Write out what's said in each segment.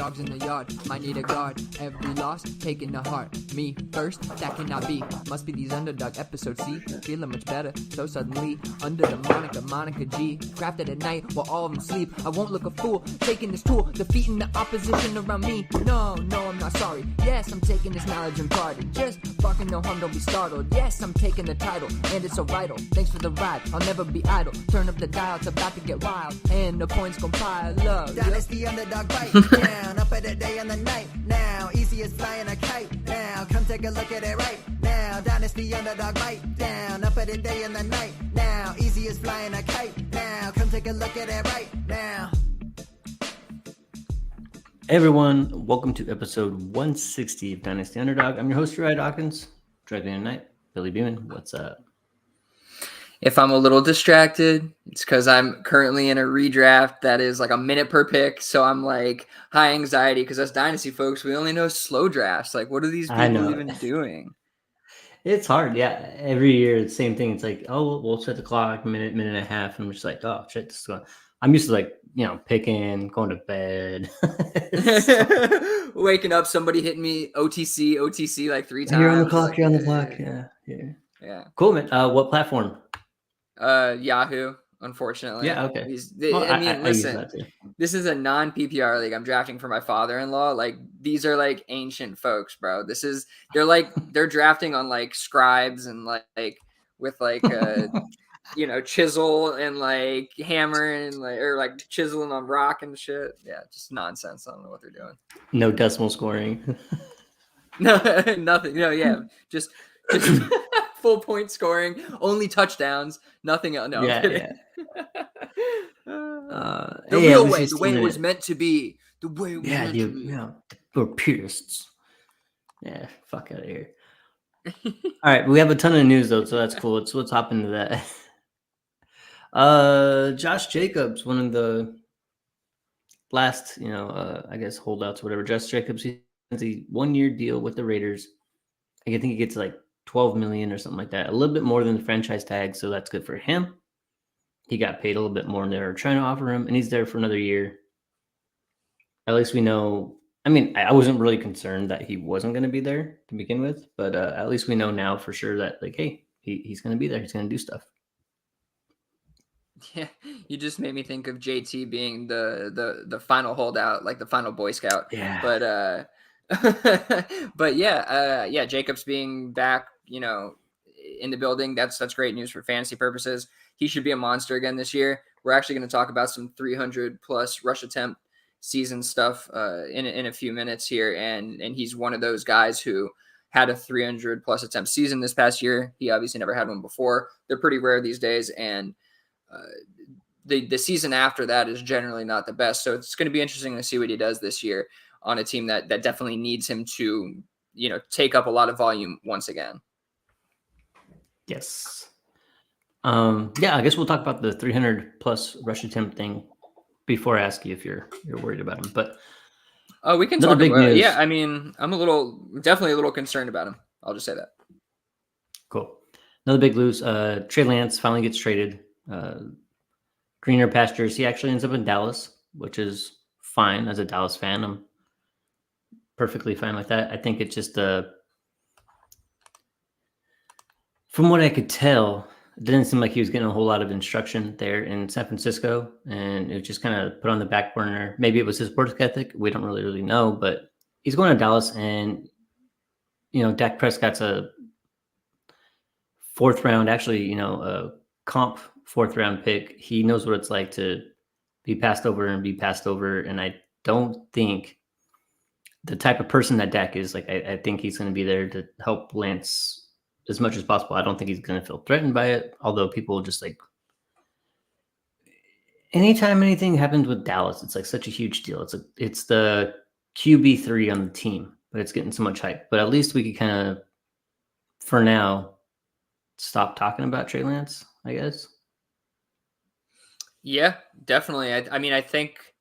dogs in the yard, might need a guard. Every loss, taking to heart. Me first, that cannot be. Must be these underdog episodes, see? Feeling much better, so suddenly. Under the moniker, Monica G. Crafted at night while all of them sleep. I won't look a fool, taking this tool, defeating the opposition around me. No, I'm not sorry. Yes, I'm taking this knowledge and pride. Just barking no harm, don't be startled. Yes, I'm taking the title, and it's so vital. Thanks for the ride, I'll never be idle. Turn up the dial, it's about to get wild. And the points gon' pile up. Dynasty underdog bite down, up at the day and the night. Now, easy as flying a kite. Now, come take a look at it right now. Dynasty underdog bite down, up at the day and the night. Now, easy as flying a kite. Now, come take a look at it right now. Hey everyone, welcome to episode 160 of Dynasty Underdog. I'm your host, Uriah Dawkins. Driving tonight, Billy Beeman. What's up? If I'm a little distracted, it's because I'm currently in a redraft that is like a minute per pick. So I'm like high anxiety because us Dynasty folks, we only know slow drafts. Like, what are these people even doing? It's hard. Yeah. Every year, the same thing. It's like, oh, we'll set the clock, minute and a half. And I'm just like, oh, shit, this is going. I'm used to like, picking, going to bed. Waking up, somebody hitting me OTC like 3 times. You're on the clock, you're on the block. Yeah. Cool, man. What platform? Yahoo, unfortunately. Yeah, okay. Listen, this is a non-PPR league. I'm drafting for my father-in-law. Like, these are like ancient folks, bro. They're drafting on like scribes and like with like chisel and like hammer and like chiseling on rock and shit. Yeah, just nonsense. I don't know what they're doing. No decimal scoring. No, nothing. Just full point scoring, only touchdowns, nothing else. No, yeah. The real way, the way it was meant to be. The way it was meant to be. Yeah, we're purists. Yeah, fuck out of here. All right, we have a ton of news though, so that's cool. Let's hop into that. Josh Jacobs, one of the last, I guess holdouts, whatever. Josh Jacobs, he has a 1-year deal with the Raiders. I think he gets like $12 million or something like that, a little bit more than the franchise tag, so that's good for him. He got paid a little bit more than they were trying to offer him, and he's there for another year. At least we know. I mean, I wasn't really concerned that he wasn't going to be there to begin with, but at least we know now for sure that, like, hey, he's going to be there. He's going to do stuff. Yeah, you just made me think of JT being the final holdout, like the final Boy Scout. Yeah. But yeah, Jacobs being back, in the building, that's great news for fantasy purposes. He should be a monster again this year. We're actually going to talk about some 300 plus rush attempt season stuff in a few minutes here, and he's one of those guys who had a 300 plus attempt season this past year. He obviously never had one before. They're pretty rare these days, and the season after that is generally not the best. So it's going to be interesting to see what he does this year on a team that definitely needs him to, take up a lot of volume once again. Yes. I guess we'll talk about the 300 plus rush attempt thing before I ask you if you're worried about him. But we can talk about it. Yeah, I mean, I'm definitely a little concerned about him. I'll just say that. Cool. Another big lose. Trey Lance finally gets traded. Greener pastures. He actually ends up in Dallas, which is fine. As a Dallas fan, I'm perfectly fine with that. I think it's just from what I could tell, it didn't seem like he was getting a whole lot of instruction there in San Francisco, and it was just kind of put on the back burner. Maybe it was his work ethic. We don't really know, but he's going to Dallas, and Dak Prescott's a 4th round, actually, a comp 4th round pick. He knows what it's like to be passed over, and I don't think the type of person that Dak is, like, I think he's going to be there to help Lance as much as possible. I don't think he's going to feel threatened by it, although people just like, anytime anything happens with Dallas, it's like such a huge deal. It's the QB3 on the team, but it's getting so much hype. But at least we could kind of, for now, stop talking about Trey Lance, I guess. Yeah, definitely. I mean, I think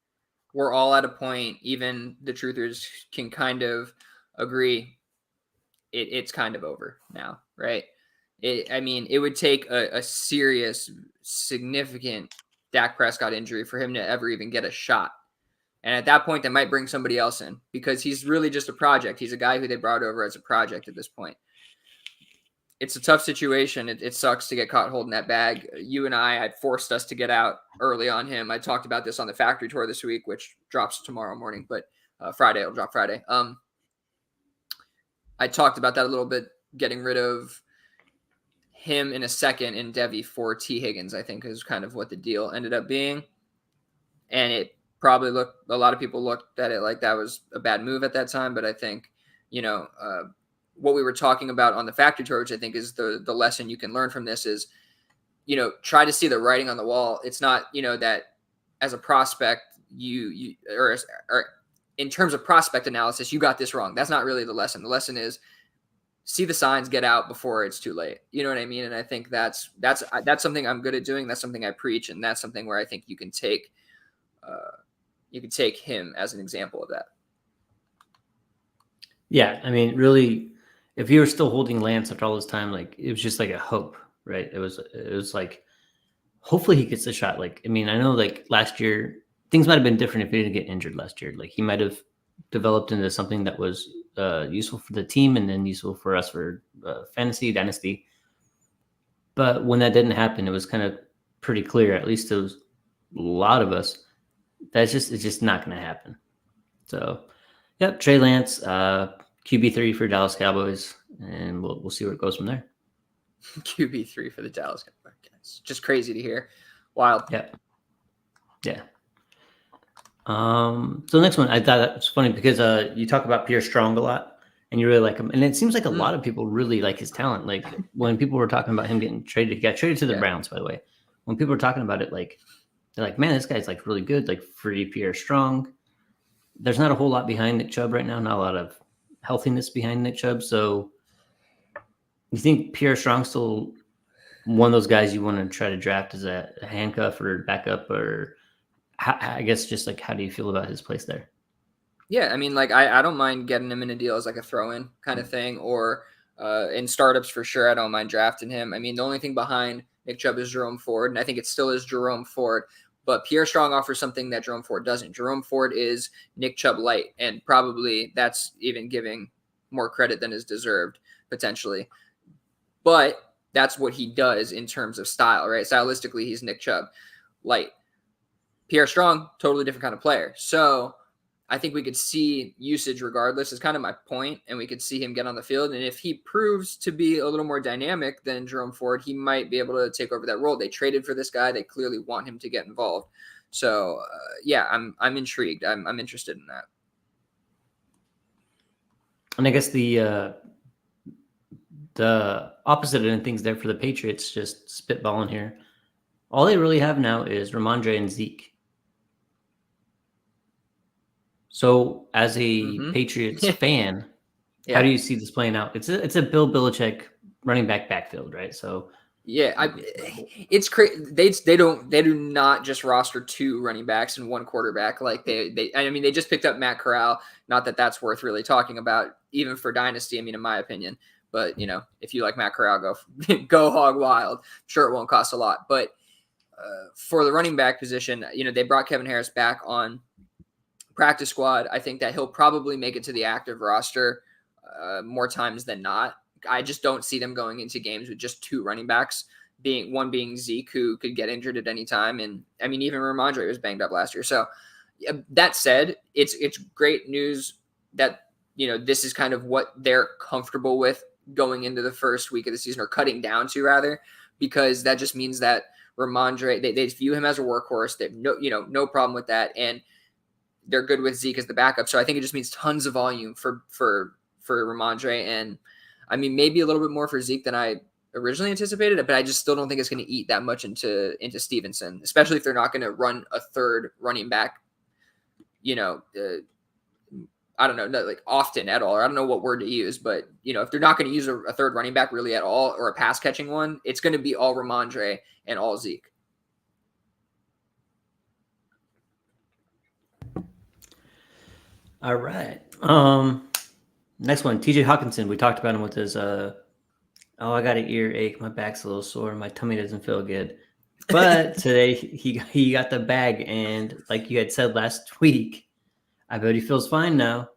we're all at a point, even the truthers can kind of agree it's kind of over now, right? It would take a serious, significant Dak Prescott injury for him to ever even get a shot And at that point, they might bring somebody else in because he's really just a project. He's a guy who they brought over as a project at this point. It's a tough situation. It sucks to get caught holding that bag. You and I had forced us to get out early on him. I talked about this on the factory tour this week, which drops tomorrow morning, but Friday, it'll drop Friday. I talked about that a little bit, getting rid of him in a second in Devy for T. Higgins, I think is kind of what the deal ended up being. And it probably a lot of people looked at it like that was a bad move at that time. But I think, what we were talking about on the factory tour, which I think is the lesson you can learn from this is, try to see the writing on the wall. It's not, that as a prospect, or in terms of prospect analysis, you got this wrong. That's not really the lesson. The lesson is see the signs, get out before it's too late. You know what I mean? And I think that's something I'm good at doing. That's something I preach. And that's something where I think you can take him as an example of that. Yeah. I mean, really, if you were still holding Lance after all this time, like it was just like a hope, right? It was like, hopefully he gets a shot. Like, I mean, I know like last year, things might've been different if he didn't get injured last year. Like he might've developed into something that was useful for the team and then useful for us for fantasy dynasty. But when that didn't happen, it was kind of pretty clear, at least to a lot of us, it's just not going to happen. So, yep, Trey Lance, QB3 for Dallas Cowboys, and we'll see where it goes from there. QB3 for the Dallas Cowboys. It's just crazy to hear. Wild. Yeah. So the next one, I thought that was funny because you talk about Pierre Strong a lot, and you really like him, and it seems like a lot of people really like his talent. Like when people were talking about him getting traded, he got traded to the Browns, by the way. When people were talking about it, like they're like, "Man, this guy's like really good." Like free Pierre Strong. There's not a whole lot behind Nick Chubb right now. Not a lot of healthiness behind Nick Chubb. So you think Pierre Strong's still one of those guys you want to try to draft as a handcuff or backup, or I guess just like how do you feel about his place there? Yeah, I mean, like I don't mind getting him in a deal as like a throw-in kind of thing, or in startups for sure. I don't mind drafting him. I mean, the only thing behind Nick Chubb is Jerome Ford, and I think it still is Jerome Ford. But Pierre Strong offers something that Jerome Ford doesn't. Jerome Ford is Nick Chubb light, and probably that's even giving more credit than is deserved, potentially. But that's what he does in terms of style, right? Stylistically, he's Nick Chubb light. Pierre Strong, totally different kind of player. So I think we could see usage regardless is kind of my point, and we could see him get on the field. And if he proves to be a little more dynamic than Jerome Ford, he might be able to take over that role. They traded for this guy. They clearly want him to get involved. So I'm intrigued. I'm interested in that. And I guess the opposite of things there for the Patriots, just spitballing here. All they really have now is Ramondre and Zeke. So, as a Patriots fan, how do you see this playing out? It's a Bill Belichick running back backfield, right? So, it's crazy. They do not just roster two running backs and one quarterback. Like they just picked up Matt Corral. Not that that's worth really talking about, even for Dynasty. I mean, in my opinion, but if you like Matt Corral, go hog wild. Sure, it won't cost a lot, but for the running back position, they brought Kevin Harris back on practice squad. I think that he'll probably make it to the active roster more times than not. I just don't see them going into games with just two running backs, one being Zeke, who could get injured at any time. And I mean, even Ramondre was banged up last year. So that said, it's great news that, this is kind of what they're comfortable with going into the first week of the season, or cutting down to rather, because that just means that Ramondre, they view him as a workhorse. They have no problem with that. And they're good with Zeke as the backup. So I think it just means tons of volume for Ramondre. And I mean, maybe a little bit more for Zeke than I originally anticipated, but I just still don't think it's going to eat that much into Stevenson, especially if they're not going to run a third running back, I don't know, like often at all, or I don't know what word to use, but if they're not going to use a third running back really at all, or a pass catching one, it's going to be all Ramondre and all Zeke. All right. Next one, TJ Hawkinson. We talked about him with his, I got an earache. My back's a little sore. My tummy doesn't feel good. But today he got the bag. And like you had said last week, I bet he feels fine now.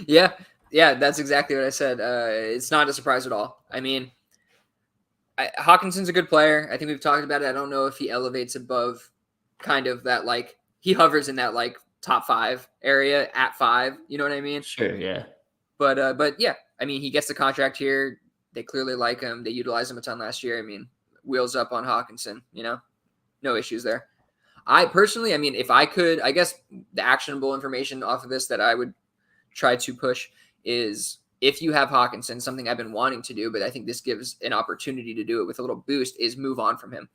Yeah, that's exactly what I said. It's not a surprise at all. I mean, Hawkinson's a good player. I think we've talked about it. I don't know if he elevates above kind of that, like, he hovers in that like top 5 area at 5. You know what I mean? Sure, yeah. But yeah, I mean, he gets the contract here. They clearly like him. They utilized him a ton last year. I mean, wheels up on Hawkinson. No issues there. I personally, I mean, if I could, I guess the actionable information off of this that I would try to push is, if you have Hawkinson, something I've been wanting to do, but I think this gives an opportunity to do it with a little boost, is move on from him.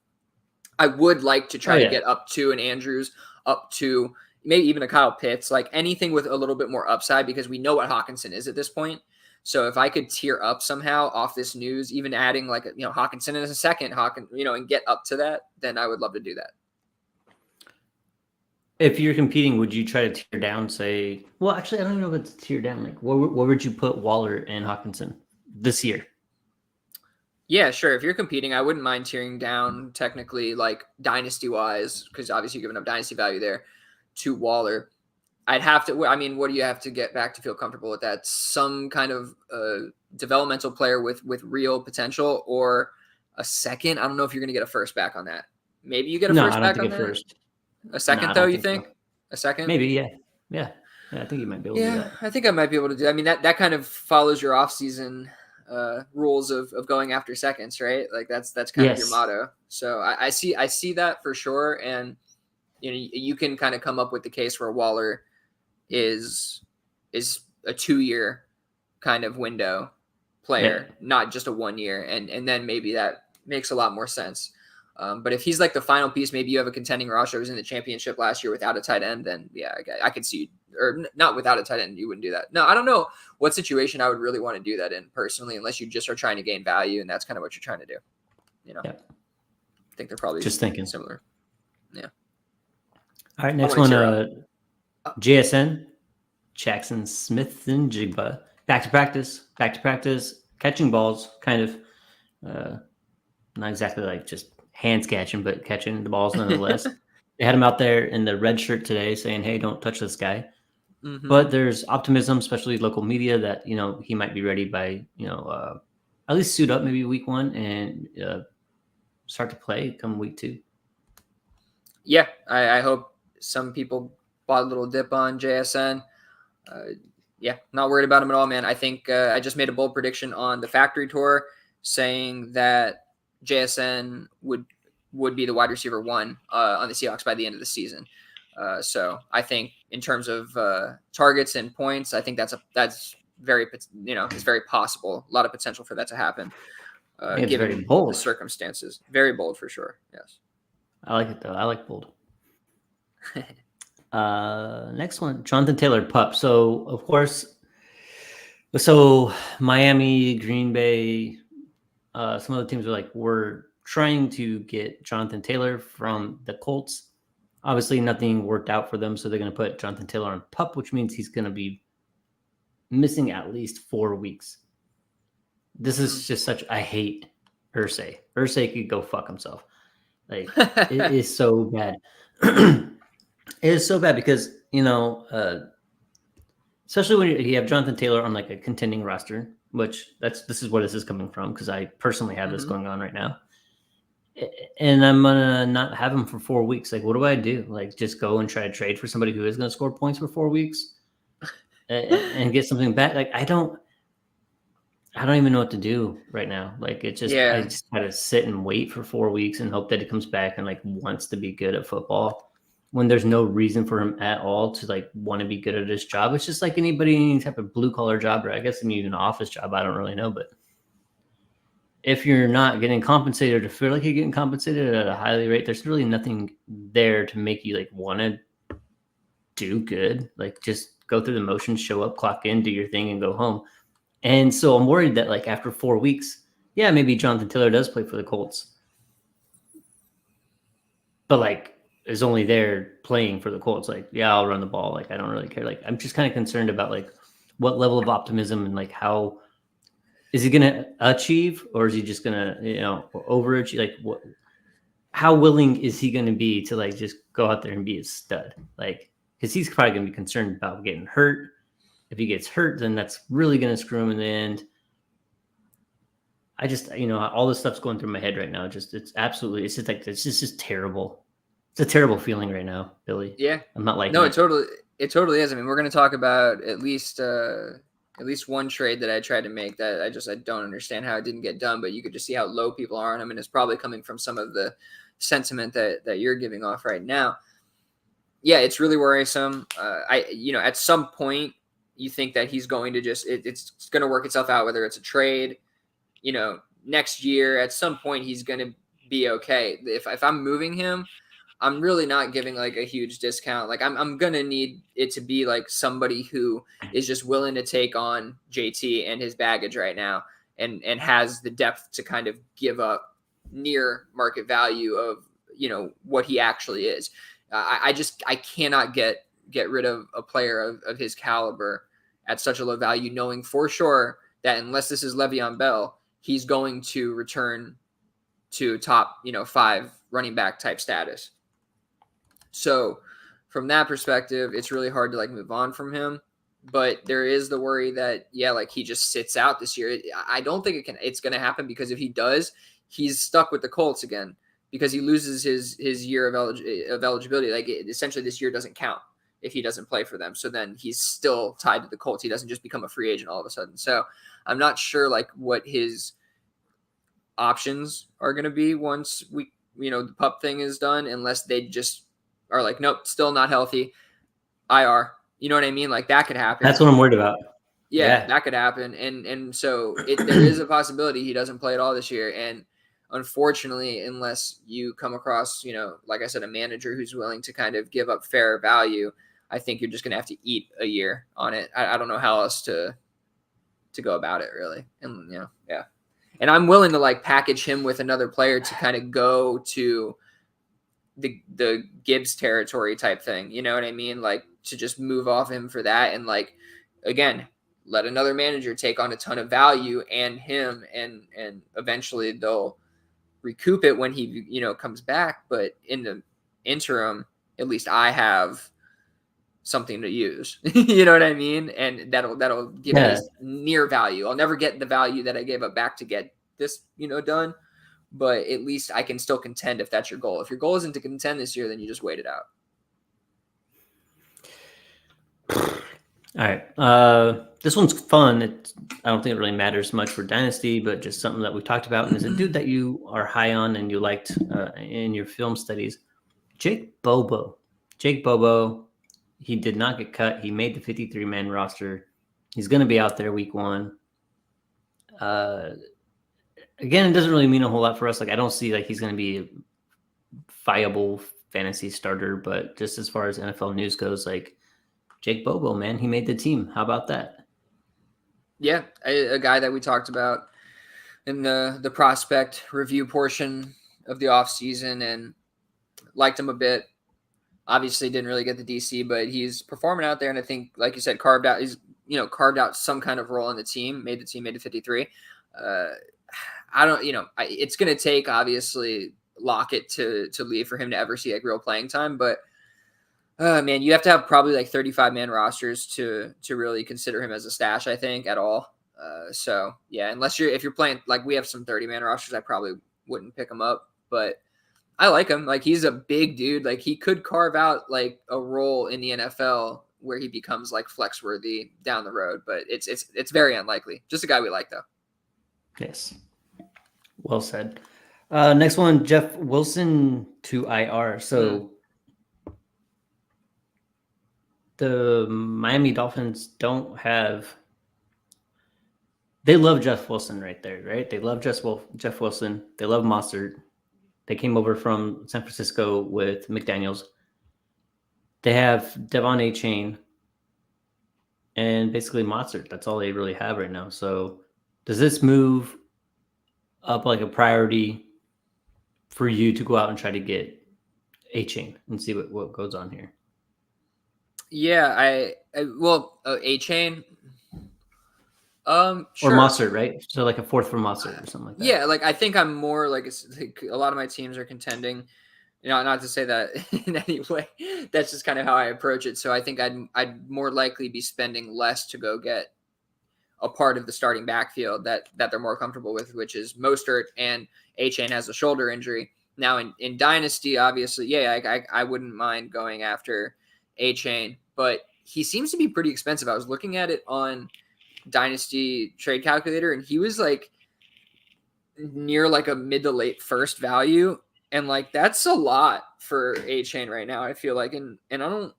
I would like to try to get up to an Andrews, up to maybe even a Kyle Pitts, like anything with a little bit more upside, because we know what Hawkinson is at this point. So if I could tier up somehow off this news, even adding like, Hawkinson in a second, and get up to that, then I would love to do that. If you're competing, would you try to tear down, say, well, actually, I don't know if it's tear down. Like, where would you put Waller and Hawkinson this year? Yeah, sure. If you're competing, I wouldn't mind tearing down technically, like dynasty-wise, because obviously you're giving up dynasty value there, to Waller. I'd have to, I mean, what do you have to get back to feel comfortable with that? Some kind of developmental player with real potential, or a second? I don't know if you're going to get a first back on that. Maybe you get a first back on that? First. A second, though, you think? So. A second? Maybe, yeah. Yeah, I think you might be able to do that. I think I might be able to do that. I mean, that kind of follows your offseason rules of going after seconds, right? Like that's kind of your motto. So I see that for sure. And, you can kind of come up with the case where Waller is a 2-year kind of window player, not just a 1 year. And then maybe that makes a lot more sense. But if he's like the final piece, maybe you have a contending roster who was in the championship last year without a tight end, then yeah, I could see, or not without a tight end, you wouldn't do that. No, I don't know what situation I would really want to do that in personally, unless you just are trying to gain value, and that's kind of what you're trying to do. I think they're probably just thinking similar. Yeah. All right, next one, JSN, Jackson Smith and Jigba, back to practice, catching balls, kind of not exactly like just hands catching, but catching the balls nonetheless. They had him out there in the red shirt today saying, hey, don't touch this guy. Mm-hmm. But there's optimism, especially local media, that, he might be ready by, at least suit up maybe week 1 and start to play come week 2. Yeah, I hope some people bought a little dip on JSN. Not worried about him at all, man. I think I just made a bold prediction on the factory tour saying that JSN would be the wide receiver 1 on the Seahawks by the end of the season. So I think in terms of targets and points, I think that's very, it's very possible. A lot of potential for that to happen. Given the circumstances. Very bold for sure. Yes. I like it though. I like bold. Next one, Jonathan Taylor, pup. So of course, Miami, Green Bay, some of the teams are like, we're trying to get Jonathan Taylor from the Colts. Obviously, nothing worked out for them, so they're going to put Jonathan Taylor on PUP, which means he's going to be missing at least 4 weeks. This is just I hate Irsay. Irsay could go fuck himself. Like, it is so bad. It is so bad because, especially when you have Jonathan Taylor on like a contending roster, which this is where this is coming from, because I personally have this going on right now. And I'm gonna not have him for 4 weeks. Like, what do I do? Like, just go and try to trade for somebody who is gonna score points for 4 weeks and get something back? Like, I don't even know what to do right now. Like, I just gotta sit and wait for 4 weeks and hope that he comes back and like wants to be good at football, when there's no reason for him at all to like want to be good at his job. It's just like anybody in any type of blue collar job, or I guess even an office job. I don't really know, but if you're not getting compensated or feel like you're getting compensated at a highly rate, there's really nothing there to make you like want to do good. Like, just go through the motions, show up, clock in, do your thing, and go home. And so I'm worried that like after 4 weeks, maybe Jonathan Taylor does play for the Colts, but like is only there playing for the Colts. Like, I'll run the ball. Like, I don't really care. Like, I'm just kind of concerned about like what level of optimism and like how is he going to achieve, or is he just going to, overachieve? Like, how willing is he going to be to like just go out there and be a stud? Like, because he's probably going to be concerned about getting hurt. If he gets hurt, then that's really going to screw him in the end. I just, all this stuff's going through my head right now. It's just terrible. It's a terrible feeling right now, Billy. Yeah. I'm not liking No, it. it totally is. I mean, we're going to talk about at least one trade that I tried to make that I don't understand how it didn't get done, but you could just see how low people are on him. And it's probably coming from some of the sentiment that you're giving off right now. Yeah, it's really worrisome. At some point you think that he's going to it's going to work itself out, whether it's a trade, next year, at some point he's going to be okay. If I'm moving him, I'm really not giving like a huge discount. Like I'm going to need it to be like somebody who is just willing to take on JT and his baggage right now and has the depth to kind of give up near market value of, what he actually is. I cannot get rid of a player of his caliber at such a low value, knowing for sure that unless this is Le'Veon Bell, he's going to return to top, 5 running back type status. So from that perspective, it's really hard to like move on from him. But there is the worry that, he just sits out this year. I don't think it's going to happen, because if he does, he's stuck with the Colts again, because he loses his year of eligibility. Like essentially this year doesn't count if he doesn't play for them. So then he's still tied to the Colts. He doesn't just become a free agent all of a sudden. So I'm not sure like what his options are going to be once the pup thing is done, unless they just are like, nope, still not healthy, IR. You know what I mean? Like that could happen. That's what I'm worried about. Yeah. That could happen. And so there is a possibility he doesn't play at all this year. And unfortunately, unless you come across, like I said, a manager who's willing to kind of give up fair value, I think you're just going to have to eat a year on it. I don't know how else to go about it, really. And, yeah. And I'm willing to like package him with another player to kind of go to the Gibbs territory type thing. You know what I mean? Like to just move off him for that. And like, again, let another manager take on a ton of value and him, and eventually they'll recoup it when he, comes back. But in the interim, at least I have something to use. You know what I mean? And that'll give me near value. I'll never get the value that I gave up back to get this, done. But at least I can still contend if that's your goal. If your goal isn't to contend this year, then you just wait it out. All right. This one's fun. I don't think it really matters much for Dynasty, but just something that we talked about. And it's a dude that you are high on and you liked in your film studies. Jake Bobo. He did not get cut. He made the 53-man roster. He's going to be out there week 1. Again, it doesn't really mean a whole lot for us. Like I don't see like he's going to be a viable fantasy starter, but just as far as NFL news goes, like Jake Bobo, man, he made the team. How about that? Yeah, a guy that we talked about in the prospect review portion of the offseason and liked him a bit. Obviously didn't really get the DC, but he's performing out there. And I think, like you said, carved out some kind of role in the team, made the 53. It's going to take obviously Lockett to leave for him to ever see like real playing time. But man, you have to have probably like 35-man rosters to really consider him as a stash, I think, at all. So yeah, if you're playing, like we have some 30-man rosters, I probably wouldn't pick him up, but I like him. Like he's a big dude. Like he could carve out like a role in the NFL where he becomes like flex worthy down the road, but it's very unlikely. Just a guy we like though. Yes. Well said. Next one, Jeff Wilson to IR. So the Miami Dolphins they love Jeff Wilson right there, right? They love Jeff Wilson. They love Mostert. They came over from San Francisco with McDaniels. They have Devon Achane and basically Mostert. That's all they really have right now. So does this move up like a priority for you to go out and try to get Achane and see what goes on here? Yeah, Achane. Sure. Or Mostert, right? So like a fourth for Mostert or something like that. Yeah, like I think I'm more like a lot of my teams are contending Not to say that in any way. That's just kind of how I approach it. So I think I'd more likely be spending less to go get a part of the starting backfield that they're more comfortable with, which is Mostert, and A-Chain has a shoulder injury. Now in Dynasty, obviously, yeah, I wouldn't mind going after A-Chain, but he seems to be pretty expensive. I was looking at it on Dynasty Trade Calculator, and he was like near like a mid to late first value, and like that's a lot for A-Chain right now, I feel like, and I don't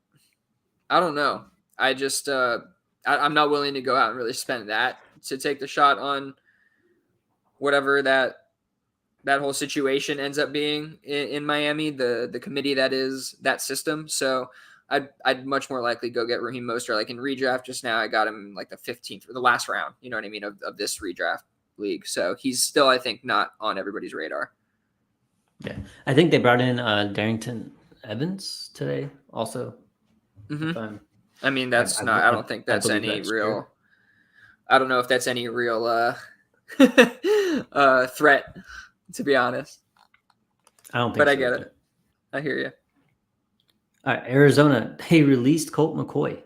know. I just I'm not willing to go out and really spend that to take the shot on whatever that whole situation ends up being in Miami, the committee that is that system. So I'd much more likely go get Raheem Mostert. Like in redraft just now, I got him like the 15th or the last round, you know what I mean, of this redraft league. So he's still, I think, not on everybody's radar. Yeah. I think they brought in Darrington Evans today also. Mm-hmm. I mean, that's not, I don't think that's any real, true. I don't know if that's any real threat, to be honest. I don't think but so. I get it. I hear you. All right, Arizona, they released Colt McCoy.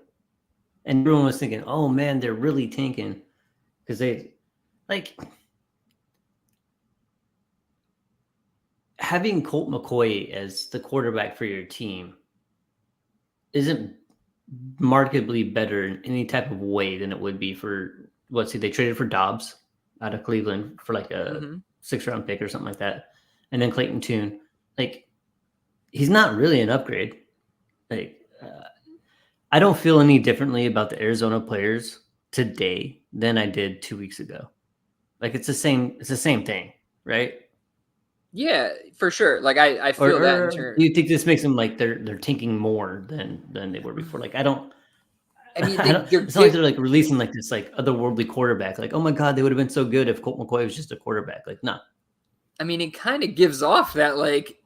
And everyone was thinking, oh man, they're really tanking. Because they, like, having Colt McCoy as the quarterback for your team isn't markedly better in any type of way than it would be for, they traded for Dobbs out of Cleveland for like a 6th-round pick or something like that. And then Clayton Tune. Like, he's not really an upgrade. Like, I don't feel any differently about the Arizona players today than I did 2 weeks ago. Like, it's the same thing, right? Yeah, for sure. Like I feel that in turn. Do you think this makes them like they're tanking more than they were before? Like, I don't. I mean, it's not like they're like releasing like this like otherworldly quarterback. Like, oh my god, they would have been so good if Colt McCoy was just a quarterback. Like, no. I mean, it kind of gives off that like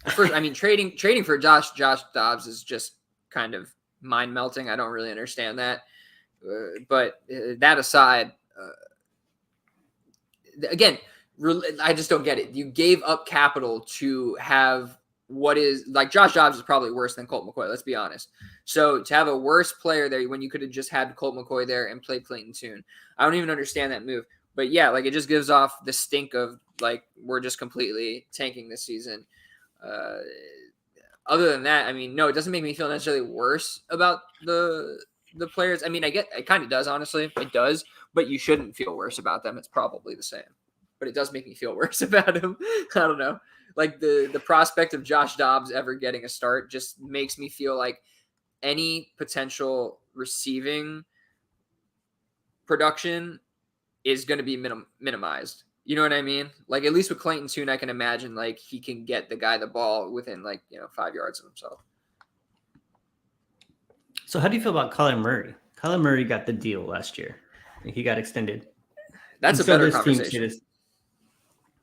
first. I mean, trading for Josh Dobbs is just kind of mind melting. I don't really understand that. But that aside, again, I just don't get it. You gave up capital to have what is like Josh Dobbs is probably worse than Colt McCoy. Let's be honest. So to have a worse player there when you could have just had Colt McCoy there and played Clayton Tune, I don't even understand that move. But yeah, like it just gives off the stink of like we're just completely tanking this season. Other than that, I mean, no, it doesn't make me feel necessarily worse about the players. I mean, I get it kind of does, honestly. It does, but you shouldn't feel worse about them. It's probably the same. But it does make me feel worse about him. I don't know. Like the prospect of Josh Dobbs ever getting a start just makes me feel like any potential receiving production is going to be minimized. You know what I mean? Like at least with Clayton Tune, I can imagine like he can get the guy the ball within 5 yards of himself. So how do you feel about Kyler Murray? Kyler Murray got the deal last year. He got extended. That's a better conversation.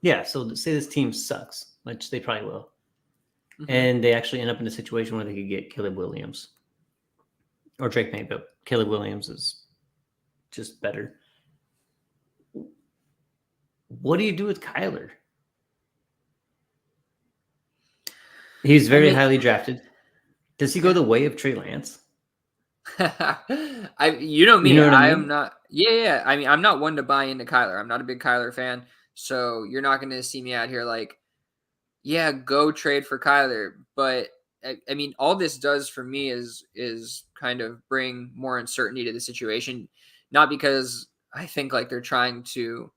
Yeah, so say this team sucks, which they probably will. Mm-hmm. And they actually end up in a situation where they could get Caleb Williams. Or Drake May, but Caleb Williams is just better. What do you do with Kyler? He's very highly drafted. Does he go the way of Trey Lance? You know me. I am not. Yeah. I mean, I'm not one to buy into Kyler. I'm not a big Kyler fan. So you're not going to see me out here like, yeah, go trade for Kyler. But I mean, all this does for me is kind of bring more uncertainty to the situation. Not because I think like they're trying to.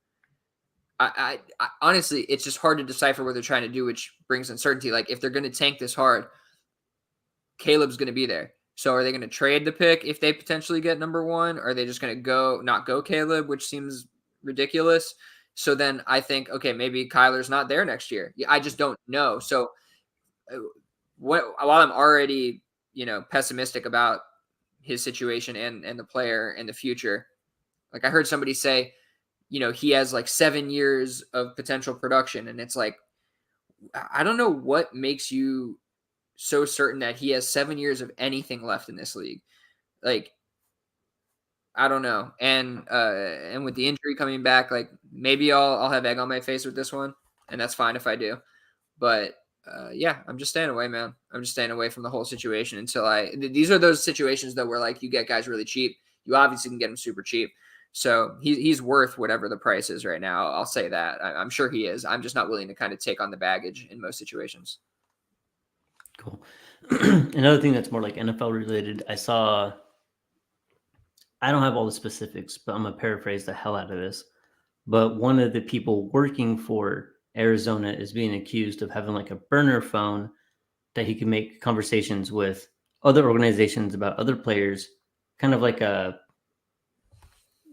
I honestly, it's just hard to decipher what they're trying to do, which brings uncertainty. Like if they're going to tank this hard, Caleb's going to be there. So are they going to trade the pick if they potentially get number one? Or are they just going to not go Caleb, which seems ridiculous? So then I think, okay, maybe Kyler's not there next year. I just don't know. So while I'm already, pessimistic about his situation and the player in the future, like I heard somebody say, he has like 7 years of potential production. And it's like, I don't know what makes you so certain that he has 7 years of anything left in this league. Like, I don't know. And with the injury coming back, like maybe I'll have egg on my face with this one, and that's fine if I do. But yeah, I'm just staying away, man. I'm just staying away from the whole situation until these are those situations though where like you get guys really cheap. You obviously can get them super cheap. So he's worth whatever the price is right now. I'll say that. I'm sure he is. I'm just not willing to kind of take on the baggage in most situations. Cool. Another thing that's more like NFL related, I don't have all the specifics, but I'm going to paraphrase the hell out of this. But one of the people working for Arizona is being accused of having like a burner phone that he can make conversations with other organizations about other players, kind of like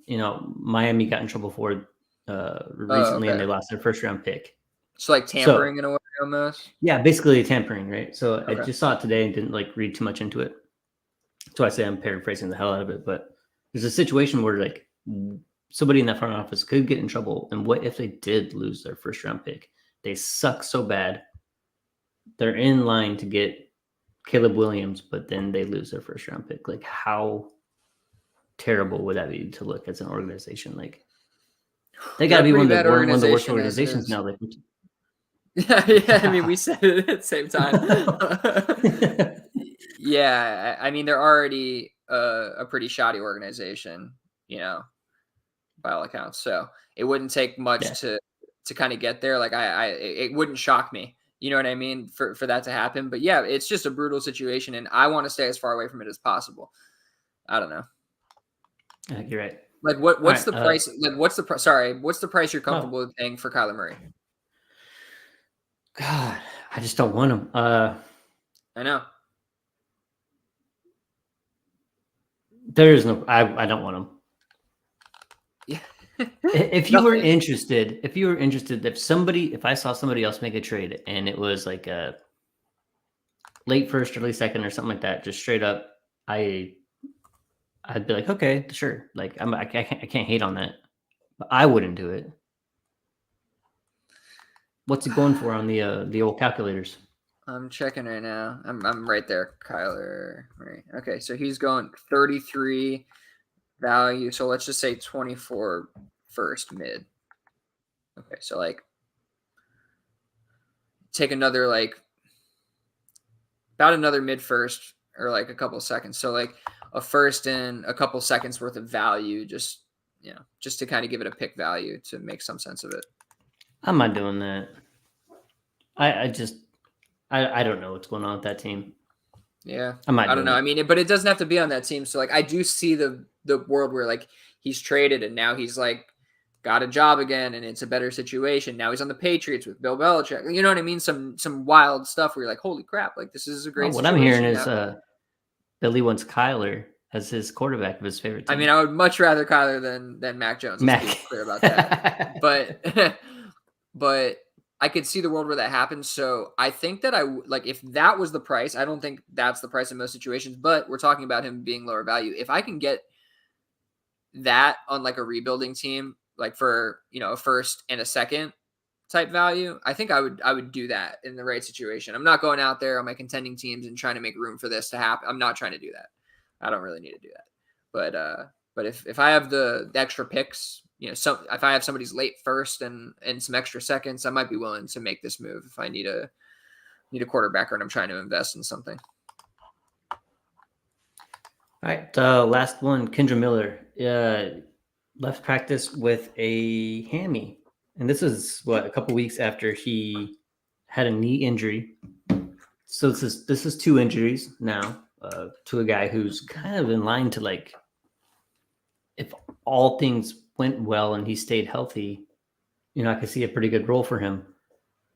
Miami got in trouble for recently, and they lost their first round pick. So like tampering in a way almost? Yeah, basically tampering, right? So Okay. I just saw it today and didn't like read too much into it. So I say I'm paraphrasing the hell out of it, but there's a situation where like somebody in that front office could get in trouble. And what if they did lose their first round pick? They suck so bad. They're in line to get Caleb Williams, but then they lose their first round pick. Like, how terrible would that be to look as an organization? Like, they got to be one of the worst organizations now. Like, yeah. I mean, we said it at the same time. Yeah, I mean, they're already a pretty shoddy organization, by all accounts. So it wouldn't take much to kind of get there. Like it wouldn't shock me. You know what I mean? For that to happen. But yeah, it's just a brutal situation, and I want to stay as far away from it as possible. I don't know. I think you're right. Like what's the price? Like what's the price you're comfortable with paying for Kyler Murray? God, I just don't want him. I know. There is no. I don't want him. Yeah. If you were interested, if I saw somebody else make a trade and it was like a late first, early second, or something like that, just straight up, I'd be like, okay, sure. Like I can't hate on that, but I wouldn't do it. What's it going for on the old calculators? I'm checking right now. I'm right there, Kyler Murray. Okay, so he's going 33 value. So let's just say 24 first mid. Okay, so like take another about another mid first or like a couple seconds. So like a first and a couple seconds worth of value, just to kind of give it a pick value to make some sense of it. I'm not doing that. I don't know what's going on with that team. Yeah, I don't know. I mean, but it doesn't have to be on that team. So like, I do see the world where like he's traded and now he's like got a job again and it's a better situation. Now he's on the Patriots with Bill Belichick. You know what I mean? Some wild stuff where you're like, holy crap, like this is a great. What I'm hearing is Billy wants Kyler as his quarterback of his favorite team. I mean, I would much rather Kyler than Mac Jones. Let's be clear about that. but I could see the world where that happens. So I think that if that was the price, I don't think that's the price in most situations, but we're talking about him being lower value. If I can get that on like a rebuilding team, like for, a first and a second type value, I think I would do that in the right situation. I'm not going out there on my contending teams and trying to make room for this to happen. I'm not trying to do that. I don't really need to do that. But if I have the extra picks, if I have somebody's late first and some extra seconds, I might be willing to make this move if I need a quarterback and I'm trying to invest in something. All right, last one, Kendra Miller left practice with a hammy, and this is a couple weeks after he had a knee injury. So this is 2 injuries now to a guy who's kind of in line to like, if all things went well and he stayed healthy, I could see a pretty good role for him.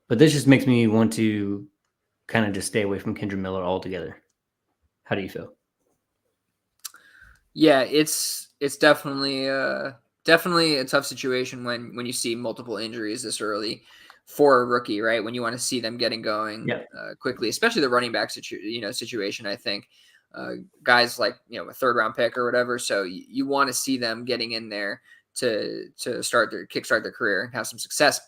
But this just makes me want to kind of just stay away from Kendra Miller altogether. How do you feel? Yeah, it's definitely a tough situation when you see multiple injuries this early for a rookie, right? When you want to see them getting going quickly, especially the running back situation. I think guys like a 3rd round pick or whatever. So you want to see them getting in there to kickstart their career and have some success.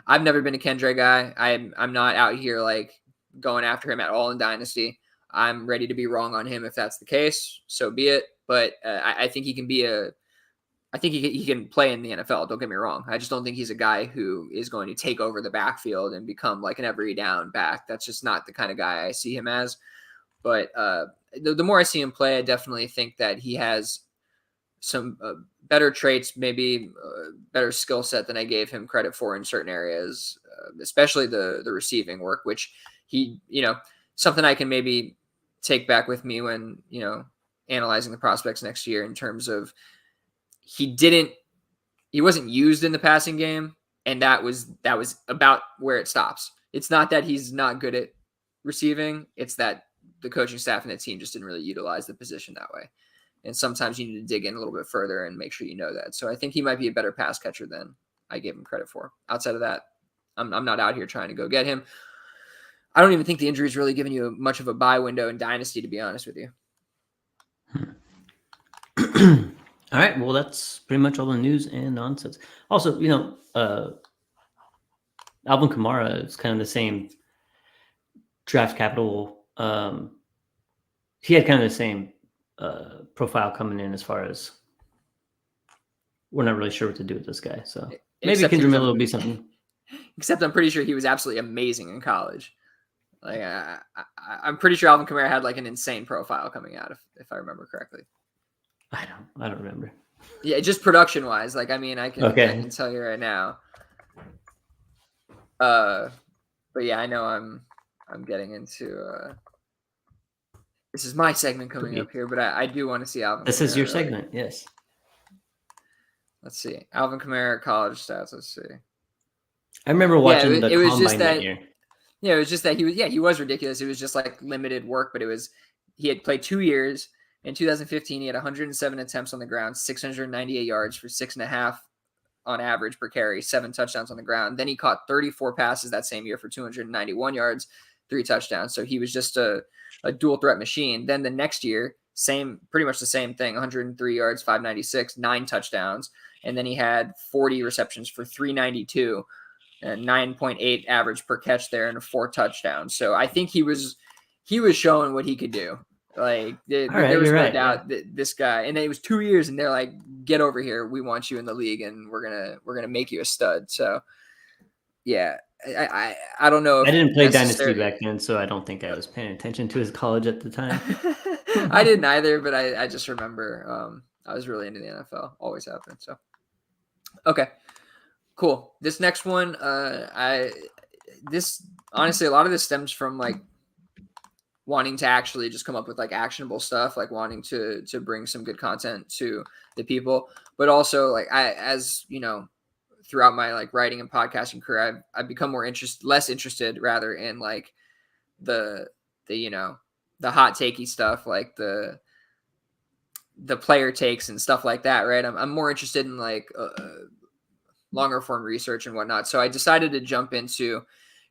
I've never been a Kendra guy. I'm not out here like going after him at all in Dynasty. I'm ready to be wrong on him if that's the case. So be it. But I think he can be a I think he can play in the NFL. Don't get me wrong. I just don't think he's a guy who is going to take over the backfield and become like an every down back. That's just not the kind of guy I see him as. But the more I see him play, I definitely think that he has some better traits, maybe better skill set than I gave him credit for in certain areas, especially the receiving work, which he, something I can maybe take back with me when, analyzing the prospects next year in terms of he wasn't used in the passing game. And that was about where it stops. It's not that he's not good at receiving. It's that the coaching staff and the team just didn't really utilize the position that way. And sometimes you need to dig in a little bit further and make sure you know that. So I think he might be a better pass catcher than I gave him credit for. Outside of that, I'm not out here trying to go get him. I don't even think the injury is really giving you much of a buy window in Dynasty, to be honest with you. All right. Well, that's pretty much all the news and nonsense. Also, Alvin Kamara is kind of the same draft capital. He had kind of the same profile coming in as far as we're not really sure what to do with this guy. So maybe Kendra Miller will be something. Except I'm pretty sure he was absolutely amazing in college. Like I'm pretty sure Alvin Kamara had like an insane profile coming out, if I remember correctly. I don't remember. Yeah, just production wise. Like, I mean, I can tell you right now. But yeah, I know I'm getting into this is my segment coming up here, but I do want to see Alvin. This is your segment, yes. Let's see. Alvin Kamara college stats. Let's see. I remember watching the combine that year. Yeah, it was just that he was ridiculous. It was just like limited work, but he had played 2 years. In 2015, he had 107 attempts on the ground, 698 yards for 6.5 on average per carry, 7 touchdowns on the ground. Then he caught 34 passes that same year for 291 yards, 3 touchdowns. So he was just a dual threat machine. Then the next year, pretty much the same thing, 103 yards, 596, 9 touchdowns. And then he had 40 receptions for 392 and 9.8 average per catch there and 4 touchdowns. So I think he was showing what he could do. Like there was no doubt that this guy, and it was 2 years, and they're like, "Get over here, we want you in the league, and we're gonna make you a stud." So, yeah, I don't know. I didn't play Dynasty back then, so I don't think I was paying attention to his college at the time. I didn't either, but I just remember I was really into the NFL. Always happened. So, okay, cool. This next one, honestly, a lot of this stems from like wanting to actually just come up with like actionable stuff, like wanting to bring some good content to the people, but also like as throughout my like writing and podcasting career, I've become less interested rather in like the hot takey stuff, like the player takes and stuff like that. Right. I'm more interested in like longer form research and whatnot. So I decided to jump into,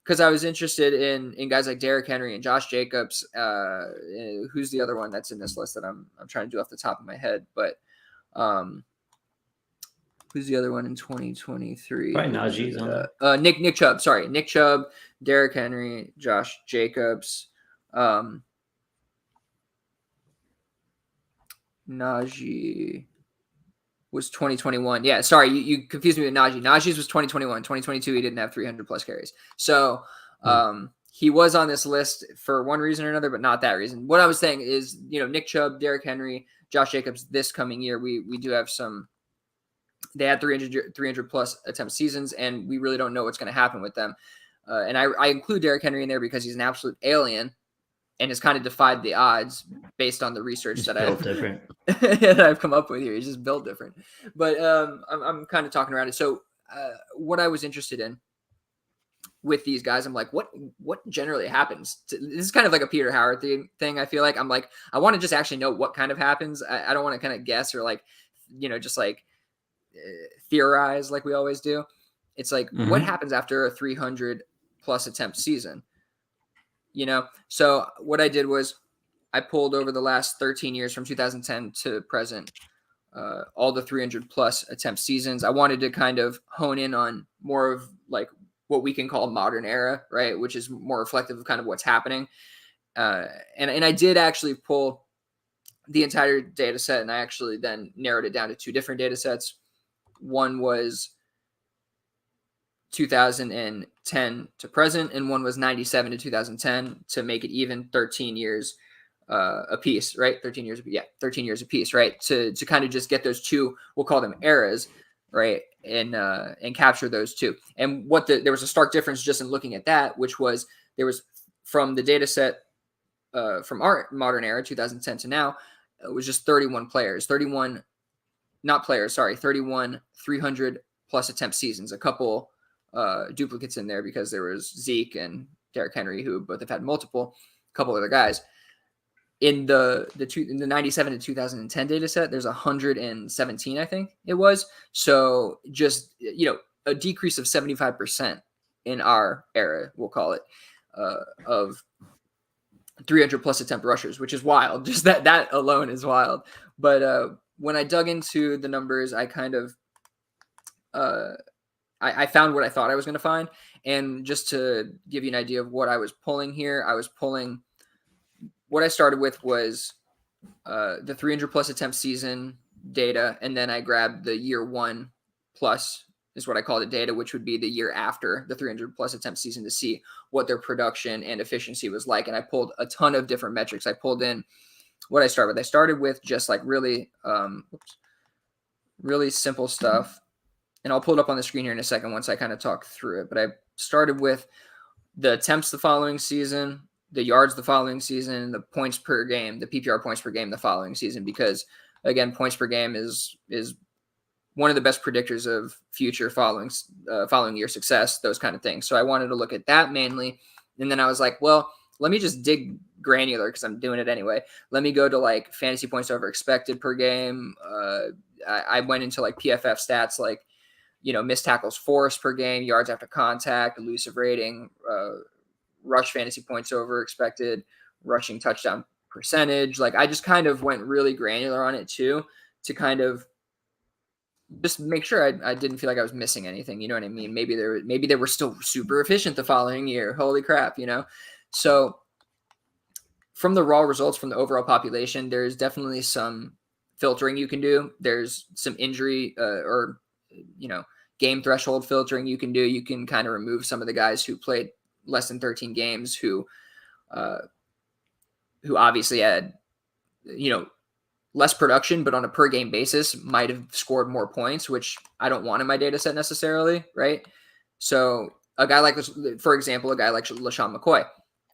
because I was interested in guys like Derrick Henry and Josh Jacobs. Who's the other one that's in this list that I'm trying to do off the top of my head? But who's the other one in 2023? Probably Najee's on there. Nick Chubb. Sorry, Nick Chubb, Derrick Henry, Josh Jacobs, Najee was 2021. Yeah, sorry, you confused me with Najee. Najee's was 2021. 2022, he didn't have 300 plus carries. So he was on this list for one reason or another, but not that reason. What I was saying is, Nick Chubb, Derrick Henry, Josh Jacobs, this coming year, we do have some. They had 300 plus attempt seasons, and we really don't know what's going to happen with them. And I include Derrick Henry in there because he's an absolute alien and has kind of defied the odds based on the research that I've come up with here. He's just built different. But I'm kind of talking around it. So what I was interested in with these guys, I'm like, what generally happens? This is kind of like a Peter Howard thing. I feel like I'm like, I want to just actually know what kind of happens. I don't want to kind of guess or like, just like theorize like we always do. It's like, what happens after a 300 plus attempt season? So what I did was I pulled over the last 13 years from 2010 to present, all the 300 plus attempt seasons. I wanted to kind of hone in on more of like what we can call modern era, right? Which is more reflective of kind of what's happening. And I did actually pull the entire data set, and I actually then narrowed it down to 2 different data sets. One was 2010 to present, and one was 97 to 2010 to make it even 13 years a piece, right? 13 years a piece, right? To kind of just get those 2, we'll call them eras, right? And capture those 2. And there was a stark difference just in looking at that, which was there was from the data set from our modern era, 2010 to now, it was just 31 players, 31 300 plus attempt seasons, a couple duplicates in there because there was Zeke and Derrick Henry, who both have had multiple, a couple other guys. In the 97 to 2010 data set, there's 117, I think it was. So just, a decrease of 75% in our era, we'll call it, of 300 plus attempt rushers, which is wild. Just that alone is wild. But when I dug into the numbers, I kind of I found what I thought I was going to find. And just to give you an idea of what I was pulling here, what I started with was the 300 plus attempt season data, and then I grabbed the year 1 plus is what I call it data, which would be the year after the 300 plus attempt season to see what their production and efficiency was like. And I pulled a ton of different metrics. I pulled in what I started with. I started with just like really simple stuff. And I'll pull it up on the screen here in a second once I kind of talk through it. But I started with the attempts the following season, the yards the following season, the points per game, the PPR points per game the following season, because again, points per game is one of the best predictors of future following year success, those kind of things. So I wanted to look at that mainly. And then I was like, well, let me just dig granular because I'm doing it anyway. Let me go to like fantasy points over expected per game. I went into like PFF stats, like, missed tackles forced per game, yards after contact, elusive rating, rush fantasy points over expected, rushing touchdown percentage. Like I just kind of went really granular on it too, to kind of just make sure I didn't feel like I was missing anything. You know what I mean? Maybe they were still super efficient the following year. Holy crap, So from the raw results from the overall population, there's definitely some filtering you can do. There's some injury or game threshold filtering you can do. You can kind of remove some of the guys who played less than 13 games who obviously had, less production, but on a per game basis might have scored more points, which I don't want in my data set necessarily. Right. So a guy like this, for example, a guy like LaShawn McCoy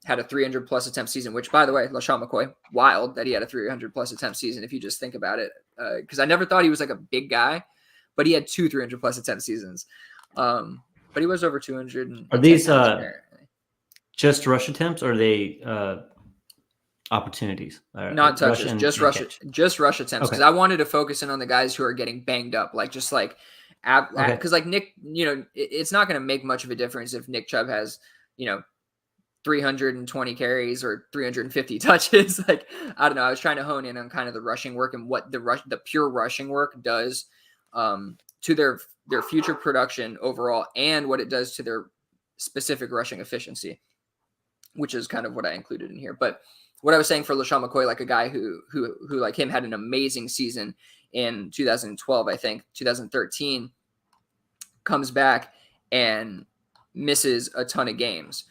had a 300 plus attempt season, which by the way, LaShawn McCoy, wild that he had a 300 plus attempt season. If you just think about it, because I never thought he was like a big guy, but he had 2 300 plus attempt seasons. But he was over 200. Are these just rush attempts, or are they opportunities? Not touches, just rush attempts. Because I wanted to focus in on the guys who are getting banged up, like just like because like Nick, it's not going to make much of a difference if Nick Chubb has 320 carries or 350 touches. Like I don't know. I was trying to hone in on kind of the rushing work and what the pure rushing work does to their future production overall, and what it does to their specific rushing efficiency, which is kind of what I included in here. But what I was saying for LaShawn McCoy, like a guy who like him had an amazing season in 2012, I think 2013, comes back and misses a ton of games.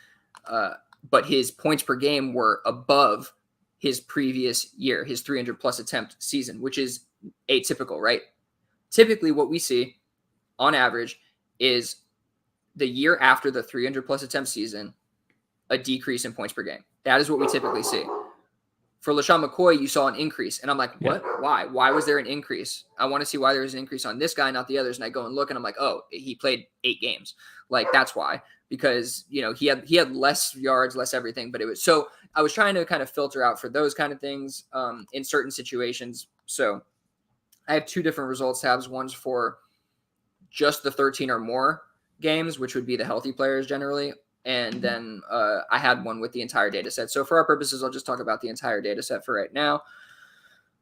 But his points per game were above his previous year, his 300 plus attempt season, which is atypical, right? Typically what we see on average is the year after the 300 plus attempt season, a decrease in points per game. That is what we typically see. For LaShawn McCoy, you saw an increase. And I'm like, what? Yeah. Why? Why was there an increase? I want to see why there was an increase on this guy, not the others. And I go and look, and I'm like, oh, he played 8 games. Like, that's why. Because, he had less yards, less everything. But it was so I was trying to kind of filter out for those kind of things in certain situations. So I have 2 different results tabs. One's for just the 13 or more games, which would be the healthy players generally. And then I had one with the entire data set. So for our purposes, I'll just talk about the entire data set for right now.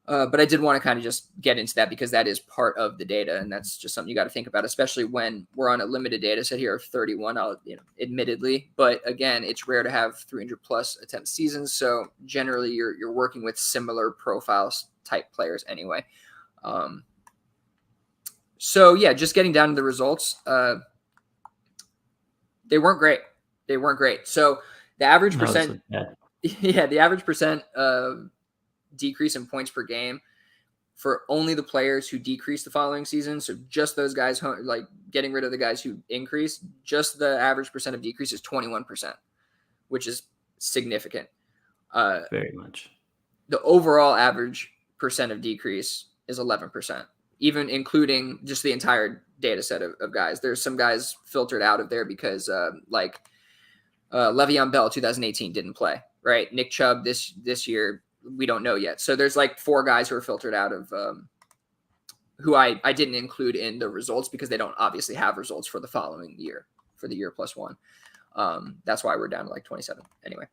But I did want to kind of just get into that because that is part of the data, and that's just something you got to think about, especially when we're on a limited data set here of 31. Admittedly, but again, it's rare to have 300 plus attempt seasons, so generally you're working with similar profiles type players anyway. So yeah, just getting down to the results, they weren't great. So the average percent, the average percent decrease in points per game for only the players who decreased the following season. So just those guys, like getting rid of the guys who increased, just the average percent of decrease is 21%, which is significant. Very much. The overall average percent of decrease is 11%, even including just the entire data set of guys. There's some guys filtered out of there because Le'Veon Bell 2018 didn't play, right? Nick Chubb this year, we don't know yet. So there's like 4 guys who are filtered out of who I didn't include in the results because they don't obviously have results for the following year, for the year plus one. That's why we're down to like 27 anyway.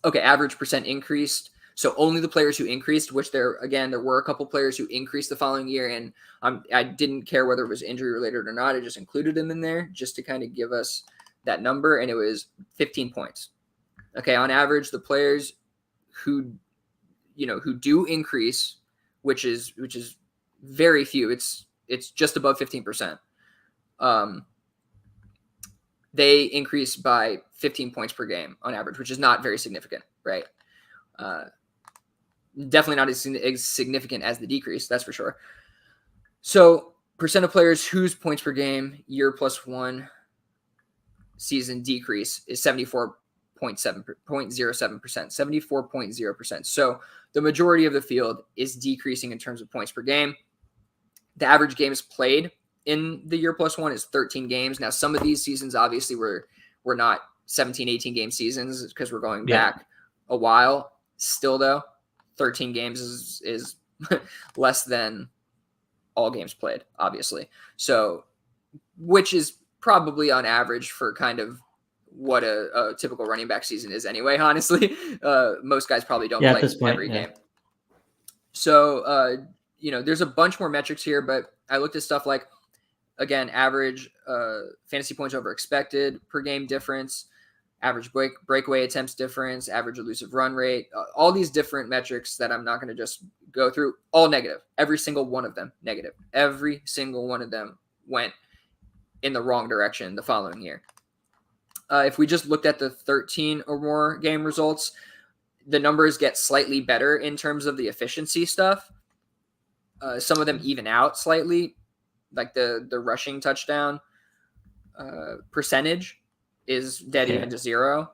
Okay, average percent increased. So only the players who increased, which there were a couple players who increased the following year, and I didn't care whether it was injury related or not. I just included them in there just to kind of give us that number, and it was 15 points. Okay, on average, the players who do increase, which is very few. It's just above 15%. They increase by 15 points per game on average, which is not very significant, right? Definitely not as significant as the decrease, that's for sure. So percent of players whose points per game year plus one season decrease is 74.07%. 74.0%. So the majority of the field is decreasing in terms of points per game. The average games played in the year plus one is 13 games. Now, some of these seasons obviously were not 17, 18 game seasons because we're going back a while. Still, though, 13 games is less than all games played, obviously. So, which is probably on average for kind of what a typical running back season is anyway, honestly. Most guys probably don't play every game. So, there's a bunch more metrics here, but I looked at stuff like, again, average fantasy points over expected per game difference, average breakaway attempts difference, average elusive run rate, all these different metrics that I'm not going to just go through, all negative. Every single one of them negative. Every single one of them went in the wrong direction the following year. If we just looked at the 13 or more game results, the numbers get slightly better in terms of the efficiency stuff. Some of them even out slightly, like the rushing touchdown percentage is dead even to 0,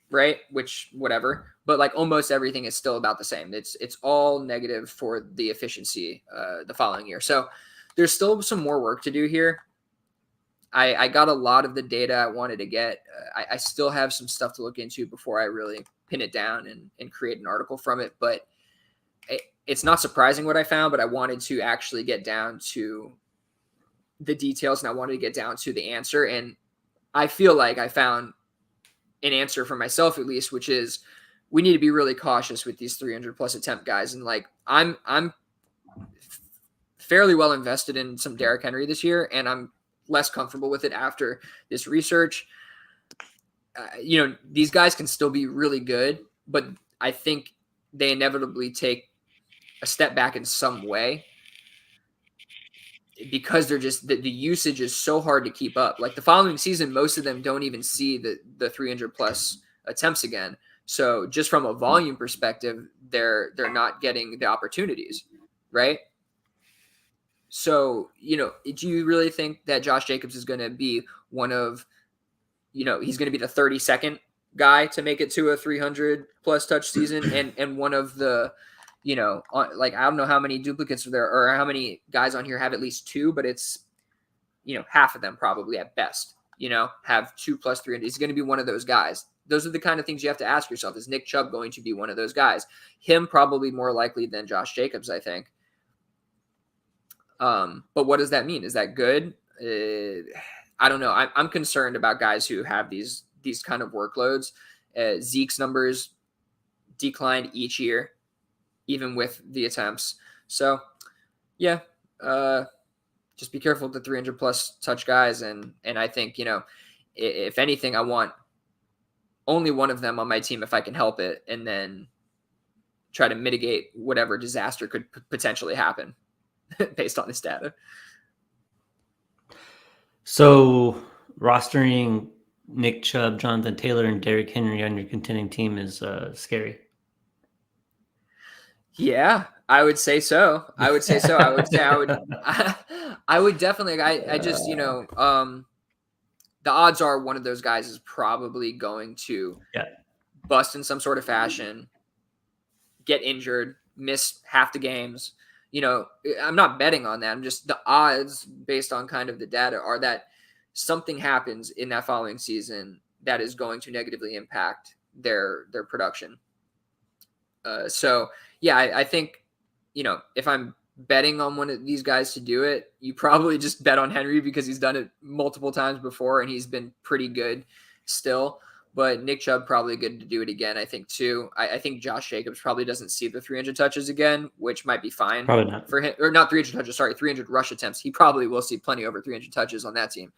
right? Which, whatever. But like almost everything is still about the same. It's all negative for the efficiency the following year. So there's still some more work to do here. I got a lot of the data I wanted to get. I still have some stuff to look into before I really pin it down and create an article from it. But it's not surprising what I found, but I wanted to actually get down to the details and I wanted to get down to the answer. And I feel like I found an answer for myself, at least, which is we need to be really cautious with these 300 plus attempt guys. And like, I'm fairly well invested in some Derrick Henry this year, and I'm less comfortable with it after this research. These guys can still be really good, but I think they inevitably take a step back in some way because they're just the usage is so hard to keep up. Like the following season, most of them don't even see the 300 plus attempts again. So just from a volume perspective, they're not getting the opportunities, right? So, do you really think that Josh Jacobs is going to be one of, he's going to be the 32nd guy to make it to a 300 plus touch season and one of the, I don't know how many duplicates there or how many guys on here have at least 2, but it's, half of them probably at best, have 2 plus 300. He's going to be one of those guys. Those are the kind of things you have to ask yourself. Is Nick Chubb going to be one of those guys? Him probably more likely than Josh Jacobs, I think. But what does that mean? Is that good? I don't know. I'm concerned about guys who have these kind of workloads. Zeke's numbers declined each year. even with the attempts. So, yeah, just be careful with the 300 plus touch guys. And I think, if anything, I want only one of them on my team if I can help it, and then try to mitigate whatever disaster could potentially happen based on this data. So rostering Nick Chubb, Jonathan Taylor, and Derrick Henry on your contending team is scary. Yeah, I would say so. I would say I would definitely, I just, the odds are one of those guys is probably going to bust in some sort of fashion, get injured, miss half the games. I'm not betting on that. I'm just, the odds based on kind of the data are that something happens in that following season that is going to negatively impact their production. So yeah, I think, if I'm betting on one of these guys to do it, you probably just bet on Henry because he's done it multiple times before and he's been pretty good still. But Nick Chubb probably good to do it again, I think, too. I think Josh Jacobs probably doesn't see the 300 touches again, which might be fine. Probably not. For him, or not 300 touches, sorry, 300 rush attempts. He probably will see plenty over 300 touches on that team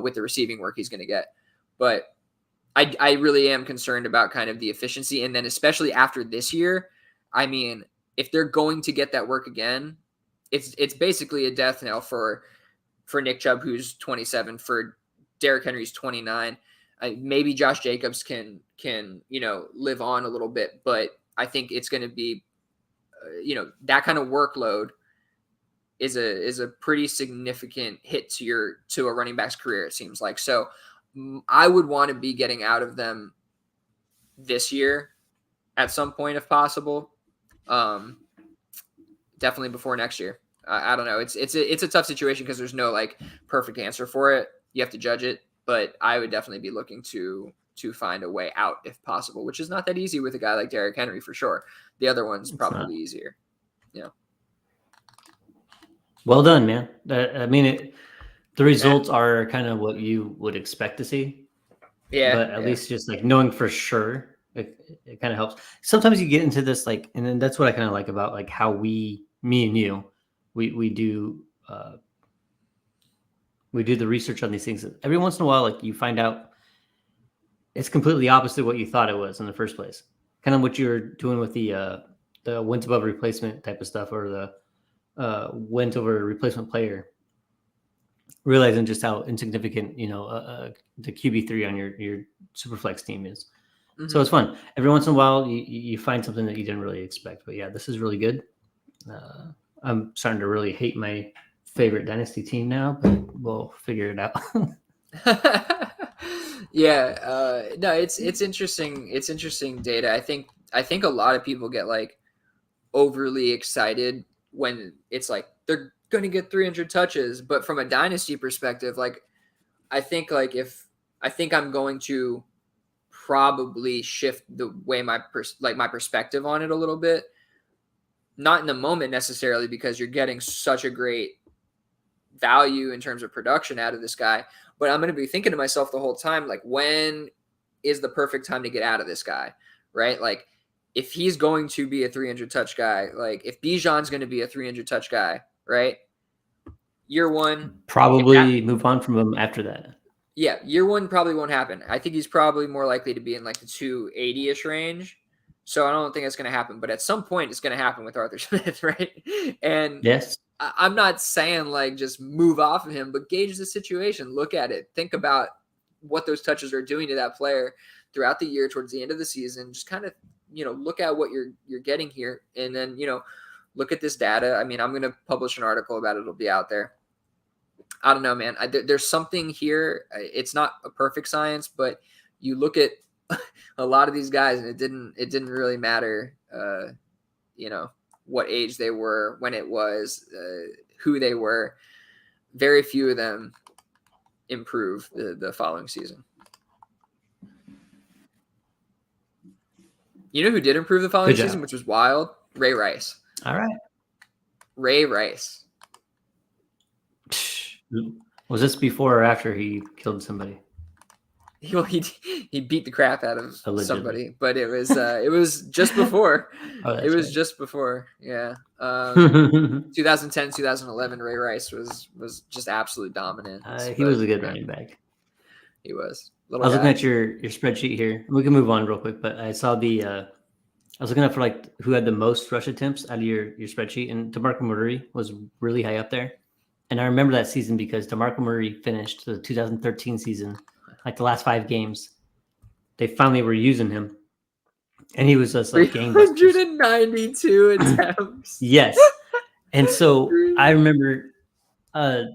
with the receiving work he's going to get. But I really am concerned about kind of the efficiency. And then especially after this year, I mean, if they're going to get that work again, it's basically a death knell for Nick Chubb, who's 27, for Derrick Henry's 29. Maybe Josh Jacobs can live on a little bit, but I think it's going to be, that kind of workload is a pretty significant hit to a running back's career, it seems like. So I would want to be getting out of them this year at some point if possible. Definitely before next year. I don't know. It's a tough situation because there's no like perfect answer for it. You have to judge it. But I would definitely be looking to find a way out if possible, which is not that easy with a guy like Derrick Henry for sure. The other one's probably easier. Yeah. Well done, man. I mean, the results are kind of what you would expect to see. Yeah. But at least just like knowing for sure, it kind of helps. Sometimes you get into this and then that's what I kind of like about like how me and you, we do the research on these things. Every once in a while, like you find out it's completely opposite what you thought it was in the first place. Kind of what you're doing with the wins above replacement type of stuff, or the wins over replacement player. Realizing just how insignificant, the QB3 on your Superflex team is. Mm-hmm. So it's fun. Every once in a while, you find something that you didn't really expect. But yeah, this is really good. I'm starting to really hate my favorite Dynasty team now, but we'll figure it out. Yeah, no, it's interesting. It's interesting data. I think a lot of people get like overly excited when it's like they're going to get 300 touches, but from a Dynasty perspective, like I think I'm going to probably shift the way my perspective on it a little bit. Not in the moment necessarily, because you're getting such a great value in terms of production out of this guy, but I'm going to be thinking to myself the whole time, like, when is the perfect time to get out of this guy, right? Like, if he's going to be a 300 touch guy, like if Bijan's going to be a 300 touch guy, right? Year one, probably move on from him after that. Yeah, year one probably won't happen. I think he's probably more likely to be in like the 280-ish range. So I don't think it's going to happen, but at some point it's going to happen with Arthur Smith, right? And yes, I'm not saying like just move off of him, but gauge the situation, look at it, think about what those touches are doing to that player throughout the year, towards the end of the season. Just kind of, look at what you're getting here, and then, look at this data. I mean, I'm going to publish an article about it. It'll be out there. I don't know, man. There's something here. It's not a perfect science, but you look at a lot of these guys, and it didn't really matter, what age they were, when it was, who they were. Very few of them improve the following season. You know who did improve the following season, which was wild? Ray Rice. All right. Ray Rice. Was this before or after he killed somebody? he beat the crap out of Allegedly. somebody, but it was just before. Oh, that's It was right. just before. Yeah. 2010, 2011, Ray Rice was just absolutely dominant. He was But, a good yeah, running back. he was. I Little was looking guy. at your spreadsheet here. We can move on real quick, but I saw I was looking up for like who had the most rush attempts out of your spreadsheet, and DeMarco Murray was really high up there. And I remember that season because DeMarco Murray finished the 2013 season, like the last 5 games. They finally were using him, and he was just like gangbusters. 392 attempts. Yes. And so I remember No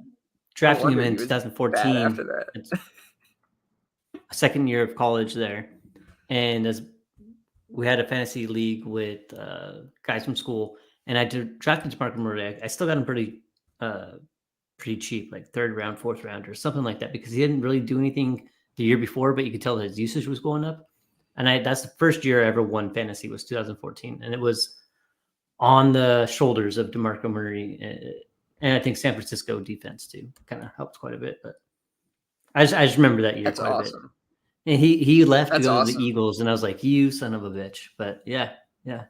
drafting him wonder in he was bad 2014. after that. It's a second year of college there. And as we had a fantasy league with guys from school, and I drafted DeMarco Murray. I still got him pretty cheap, like 3rd round, 4th round, or something like that, because he didn't really do anything the year before, but you could tell that his usage was going up. And that's the first year I ever won fantasy was 2014, and it was on the shoulders of DeMarco Murray, and I think San Francisco defense too kind of helped quite a bit. But I just remember that year That's quite a bit. awesome. And he left to That's go to awesome. the Eagles, and I was like, "You son of a bitch!" But yeah. Yeah,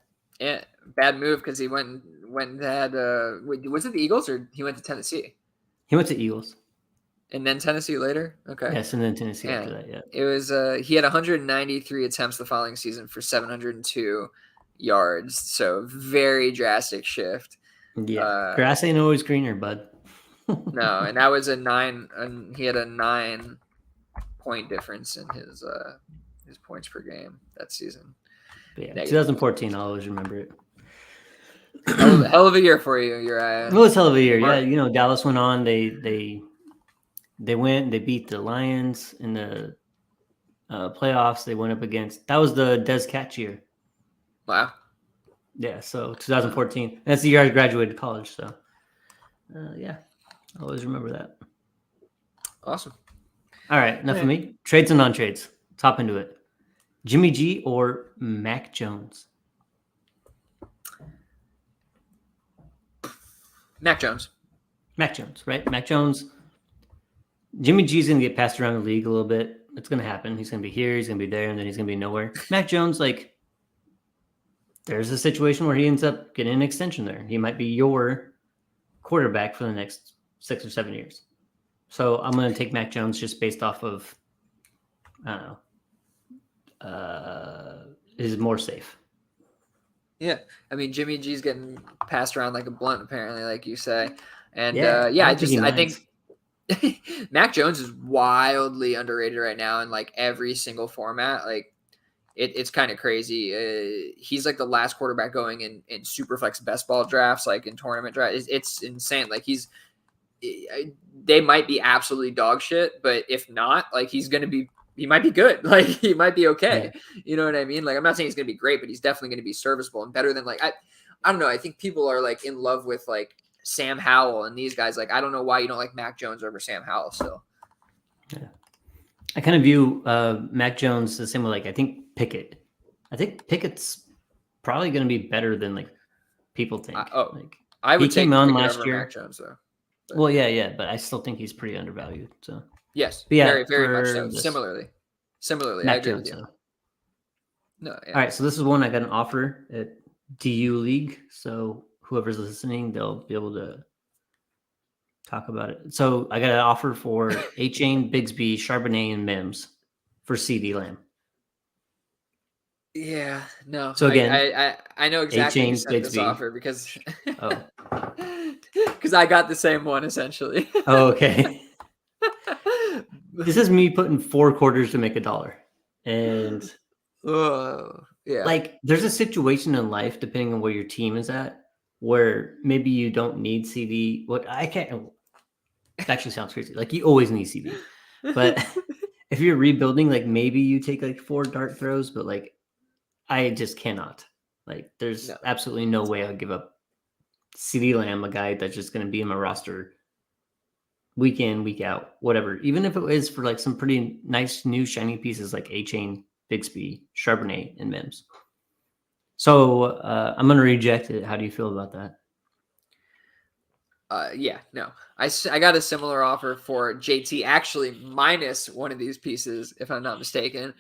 bad move because he went and had was it the Eagles or he went to Tennessee? He went to Eagles. And then Tennessee later? Okay. Yes, and then Tennessee Yeah. after that, yeah. It was he had 193 attempts the following season for 702 yards. So very drastic shift. Yeah. Grass ain't always greener, bud. No, and that was and he had a 9-point difference in his points per game that season. But yeah, 2014, I'll always remember it. Hell of a year for you, Uriah. It was hell of a year. Yeah, Dallas went on. They went. They beat the Lions in the playoffs. They went up against. That was the Des Catch year. Wow. Yeah. So 2014. That's the year I graduated college. So yeah, I always remember that. Awesome. All right, enough of me. Trades and non-trades. Let's hop into it. Jimmy G or Mac Jones? Mac Jones. Mac Jones, right? Mac Jones. Jimmy G's going to get passed around the league a little bit. It's going to happen. He's going to be here, he's going to be there, and then he's going to be nowhere. Mac Jones, like, there's a situation where he ends up getting an extension there. He might be your quarterback for the next 6 or 7 years. So I'm going to take Mac Jones just based off of, I don't know, is more safe. Yeah. I mean, Jimmy G's getting passed around like a blunt, apparently, like you say. And I think Mac Jones is wildly underrated right now in like every single format. Like it's kind of crazy. He's like the last quarterback going in super flex best ball drafts, like in tournament drafts. It's insane. Like they might be absolutely dog shit, but if not, like he might be good. Like he might be okay. Yeah. You know what I mean? Like I'm not saying he's going to be great, but he's definitely going to be serviceable and better than like, I don't know. I think people are like in love with like Sam Howell and these guys. Like, I don't know why you don't like Mac Jones over Sam Howell still. Yeah. I kind of view Mac Jones the same way. Like I think Pickett's probably going to be better than like people think. I would came take on Pickett last over year. Mac Jones though. But. Well, yeah, but I still think he's pretty undervalued. So yes, yeah, very, very much so. Similarly, Mac I agree Jones, with you. So. No, yeah. All right, so this is one I got an offer at DU League. So whoever's listening, they'll be able to talk about it. So I got an offer for A-Chain, Bigsby, Charbonnet, and Mims for CD Lamb. Yeah, no. So again, I know exactly who sent this offer because because I got the same one essentially. Oh, okay. This is me putting 4 quarters to make $1, and yeah, like there's a situation in life depending on where your team is at where maybe you don't need CD. What I can't. It actually sounds crazy. Like you always need CD, but if you're rebuilding, like maybe you take like 4 dart throws, but like I just cannot. Like there's absolutely no way I'll give up CD Lamb, a guy that's just going to be in my roster week in, week out, whatever. Even if it is for like some pretty nice new shiny pieces like A-Chain, Bigsby, Charbonnet, and Mims. So I'm going to reject it. How do you feel about that? Yeah, no. I got a similar offer for JT, actually minus one of these pieces, if I'm not mistaken,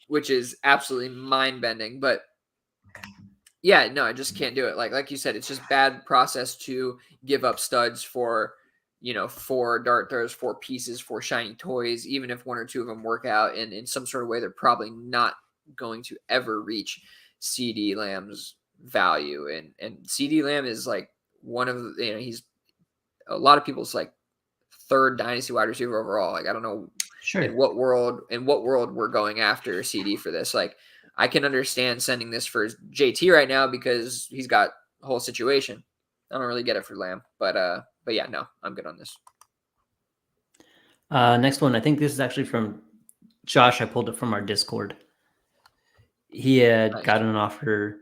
which is absolutely mind-bending. But yeah, no, I just can't do it. Like you said, it's just bad process to give up studs for, 4 dart throws, 4 pieces, 4 shiny toys, even if 1 or 2 of them work out. And in some sort of way, they're probably not going to ever reach CD Lamb's value. And CD Lamb is like one of the, he's a lot of people's like 3rd dynasty wide receiver overall. Like, I don't know Sure. in what world we're going after CD for this. Like, I can understand sending this for JT right now because he's got a whole situation. I don't really get it for Lamb, but yeah, no, I'm good on this. Next one, I think this is actually from Josh. I pulled it from our Discord. He had gotten an offer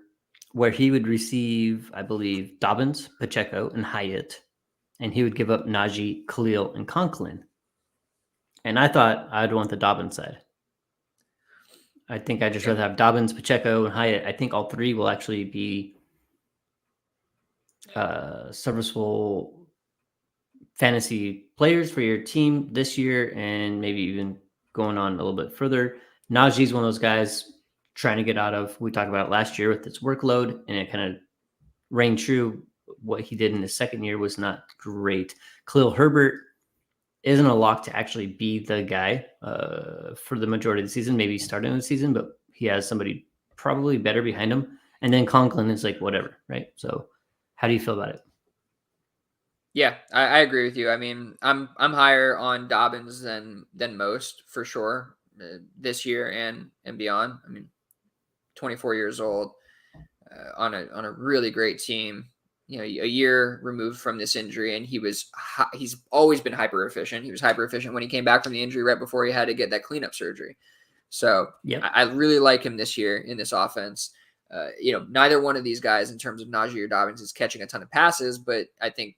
where he would receive, I believe, Dobbins, Pacheco, and Hyatt, and he would give up Najee, Khalil, and Conklin. And I thought I'd want the Dobbins side. I think I'd just rather have Dobbins, Pacheco, and Hyatt. I think all 3 will actually be serviceable fantasy players for your team this year, and maybe even going on a little bit further. Najee's one of those guys trying to get out of, we talked about it last year with his workload, and it kind of rang true. What he did in his second year was not great. Khalil Herbert isn't a lock to actually be the guy for the majority of the season, maybe starting the season, but he has somebody probably better behind him. And then Conklin is like, whatever, right? So how do you feel about it? Yeah, I agree with you. I mean, I'm higher on Dobbins than most for sure this year and beyond. I mean, 24 years old on a really great team. A year removed from this injury, and he's always been hyper efficient. He was hyper efficient when he came back from the injury right before he had to get that cleanup surgery. So I really like him this year in this offense. Neither one of these guys in terms of Najee or Dobbins is catching a ton of passes, but I think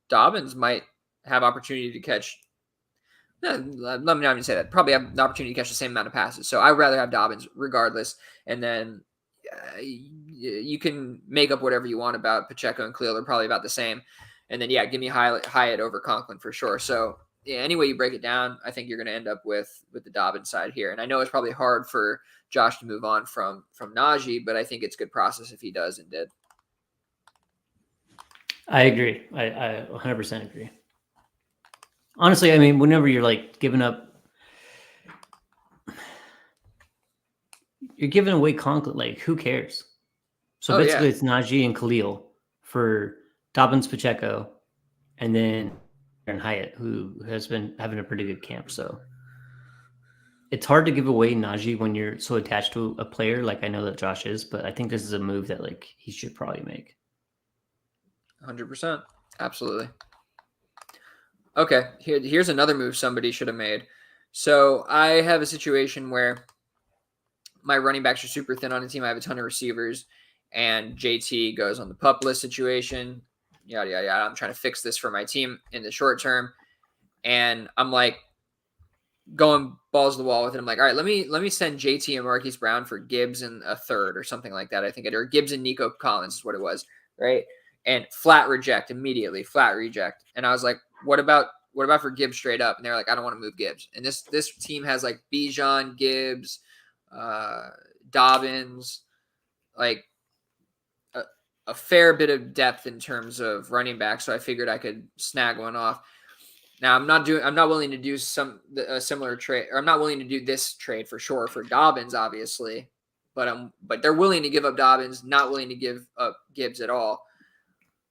Dobbins might have opportunity to catch. Let me not even say that. Probably have the opportunity to catch the same amount of passes. So I'd rather have Dobbins regardless. And then you can make up whatever you want about Pacheco and Khalil. They're probably about the same. And then, give me Hyatt over Conklin for sure. So any way you break it down, I think you're going to end up with the Dobbins side here. And I know it's probably hard for Josh to move on from Najee, but I think it's good process if he does and did. I agree. I 100% agree. Honestly, I mean, whenever you're like giving up, you're giving away Conklin, like who cares? So basically it's Najee and Khalil for Dobbins, Pacheco, and then Hyatt, who has been having a pretty good camp. So it's hard to give away Najee when you're so attached to a player. Like I know that Josh is, but I think this is a move that like he should probably make. 100%. Absolutely. Okay, here's another move somebody should have made. So I have a situation where my running backs are super thin on the team. I have a ton of receivers, and JT goes on the pup list situation. Yada, yada, yada. I'm trying to fix this for my team in the short term. And I'm like going balls to the wall with it. I'm like, all right, let me send JT and Marquise Brown for Gibbs and a third or something like that. I think or Gibbs and Nico Collins is what it was, right? And flat reject immediately, flat reject. And I was like, what about for Gibbs straight up? And they're like, I don't want to move Gibbs. And this team has like Bijan, Gibbs, Dobbins, like a fair bit of depth in terms of running back. So I figured I could snag one off. Now I'm not willing to do a similar trade, or I'm not willing to do this trade for sure for Dobbins, obviously, but they're willing to give up Dobbins, not willing to give up Gibbs at all.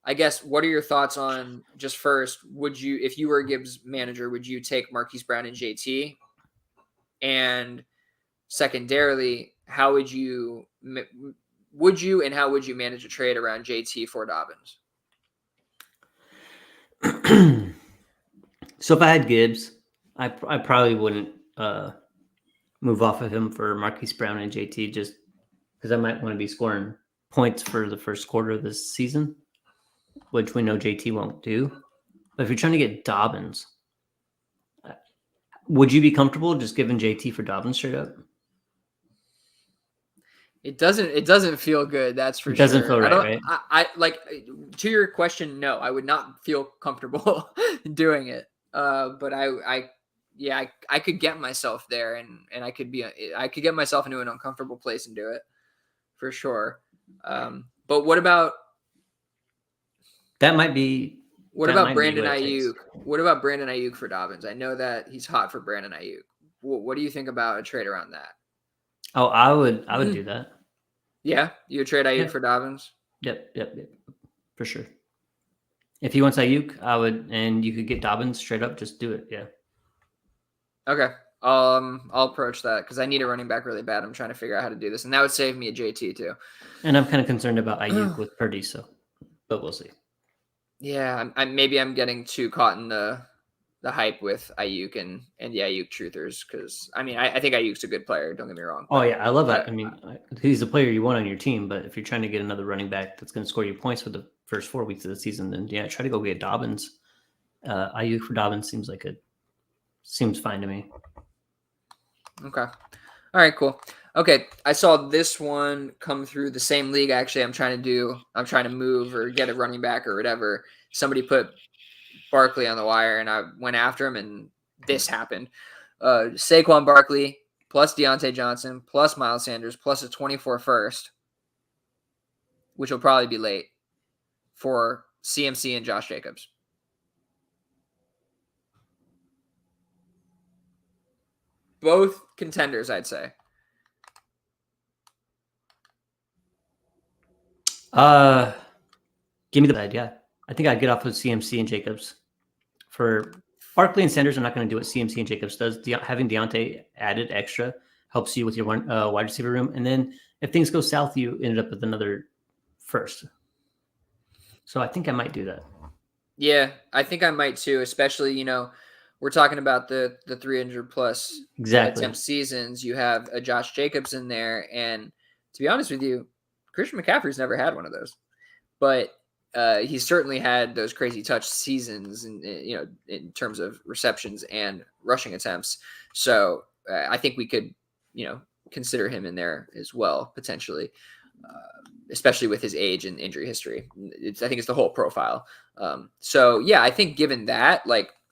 I guess, what are your thoughts on, just first, if you were a Gibbs manager, would you take Marquise Brown and JT? And secondarily, how would you manage a trade around JT for Dobbins? So if I had Gibbs, I probably wouldn't move off of him for Marquise Brown and JT, just because I might want to be scoring points for the first quarter of this season, which we know JT won't do. But if you're trying to get Dobbins, would you be comfortable just giving JT for Dobbins straight up? It doesn't feel good. That's for It doesn't sure. feel I right, don't. right? I like to your question. No, I would not feel comfortable doing it. But yeah, I could get myself there, and I could get myself into an uncomfortable place and do it for sure. But That might be what that about might be Brandon what it takes. Ayuk? What about Brandon Ayuk for Dobbins? I know that he's hot for Brandon Ayuk. What do you think about a trade around that? Oh, I would do that. Yeah, you would trade Ayuk Yeah. for Dobbins? Yep, for sure. If he wants Ayuk, I would, and you could get Dobbins straight up. Just do it. Yeah. Okay. I'll approach that because I need a running back really bad. I'm trying to figure out how to do this, and that would save me a JT too. And I'm kind of concerned about Ayuk with Purdy, but we'll see. Yeah, maybe I'm getting too caught in the hype with Ayuk and the Ayuk truthers because I think Ayuk's a good player. Don't get me wrong. Oh yeah, I love that. He's the player you want on your team, but if you're trying to get another running back that's going to score you points for the first 4 weeks of the season, then yeah, try to go get Dobbins. Ayuk for Dobbins seems fine to me. Okay. All right, cool. Okay, I saw this one come through the same league. Actually, I'm trying to move or get a running back or whatever. Somebody put Barkley on the wire, and I went after him, and this happened. Saquon Barkley plus Deontay Johnson plus Miles Sanders plus a 24 first, which will probably be late for CMC and Josh Jacobs. Both contenders, I'd say. Give me the side, yeah. I think I'd get off with CMC and Jacobs. For Barkley and Sanders, I'm not going to do what CMC and Jacobs does. Having Deontay added extra helps you with your wide receiver room. And then if things go south, you ended up with another first. So I think I might do that. Yeah, I think I might too, especially, we're talking about the 300 plus attempt seasons. You have a Josh Jacobs in there. And to be honest with you, Christian McCaffrey's never had one of those. But he certainly had those crazy touch seasons in terms of receptions and rushing attempts. So I think we could, consider him in there as well, potentially, especially with his age and injury history. I think it's the whole profile. So yeah, I think given that,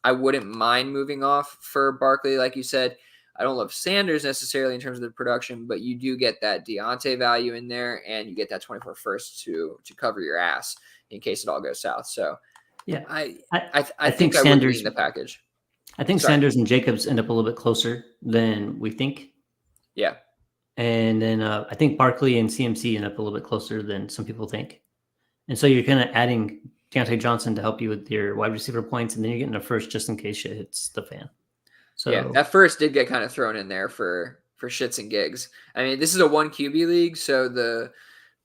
I wouldn't mind moving off for Barkley. Like you said, I don't love Sanders necessarily in terms of the production, but you do get that Deontay value in there, and you get that 24 first to cover your ass in case it all goes south. So yeah, I think I would lean the package. I think Sanders and Jacobs end up a little bit closer than we think. Yeah. And then I think Barkley and CMC end up a little bit closer than some people think. And so you're kind of adding Deontay Johnson to help you with your wide receiver points, and then you're getting a first just in case shit hits the fan. So yeah, that first did get kind of thrown in there for shits and gigs. This is a 1 QB league, so the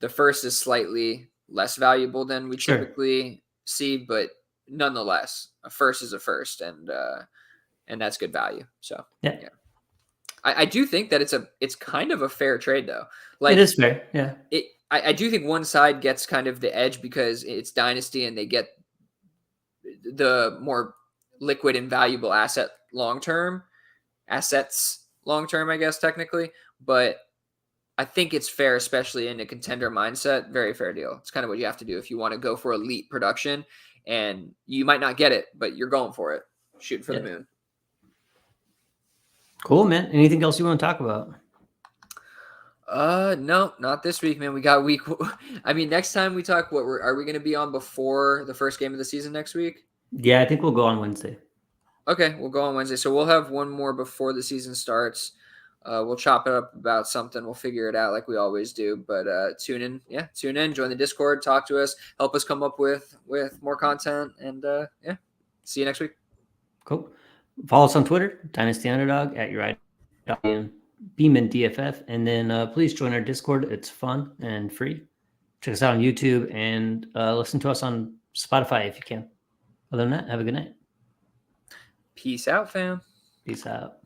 first is slightly less valuable than we typically see, but nonetheless, a first is a first, and that's good value. So yeah. I do think that it's kind of a fair trade though. It is fair. Yeah. I do think one side gets kind of the edge because it's Dynasty and they get the more liquid and valuable assets long term, I guess technically, but I think it's fair, especially in a contender mindset. Very fair deal. It's kind of what you have to do if you want to go for elite production, and you might not get it, but you're going for it, shooting for the moon. Cool, man. Anything else you want to talk about? No, not this week, man. We got week. Next time we talk, are we going to be on before the first game of the season next week? Yeah, I think we'll go on Wednesday. Okay, we'll go on Wednesday. So we'll have one more before the season starts. We'll chop it up about something. We'll figure it out like we always do. But tune in. Yeah, tune in. Join the Discord. Talk to us. Help us come up with more content. And see you next week. Cool. Follow us on Twitter, Dynasty Underdog, at Uriah, Beeman DFF. And then please join our Discord. It's fun and free. Check us out on YouTube and listen to us on Spotify if you can. Other than that, have a good night. Peace out, fam. Peace out.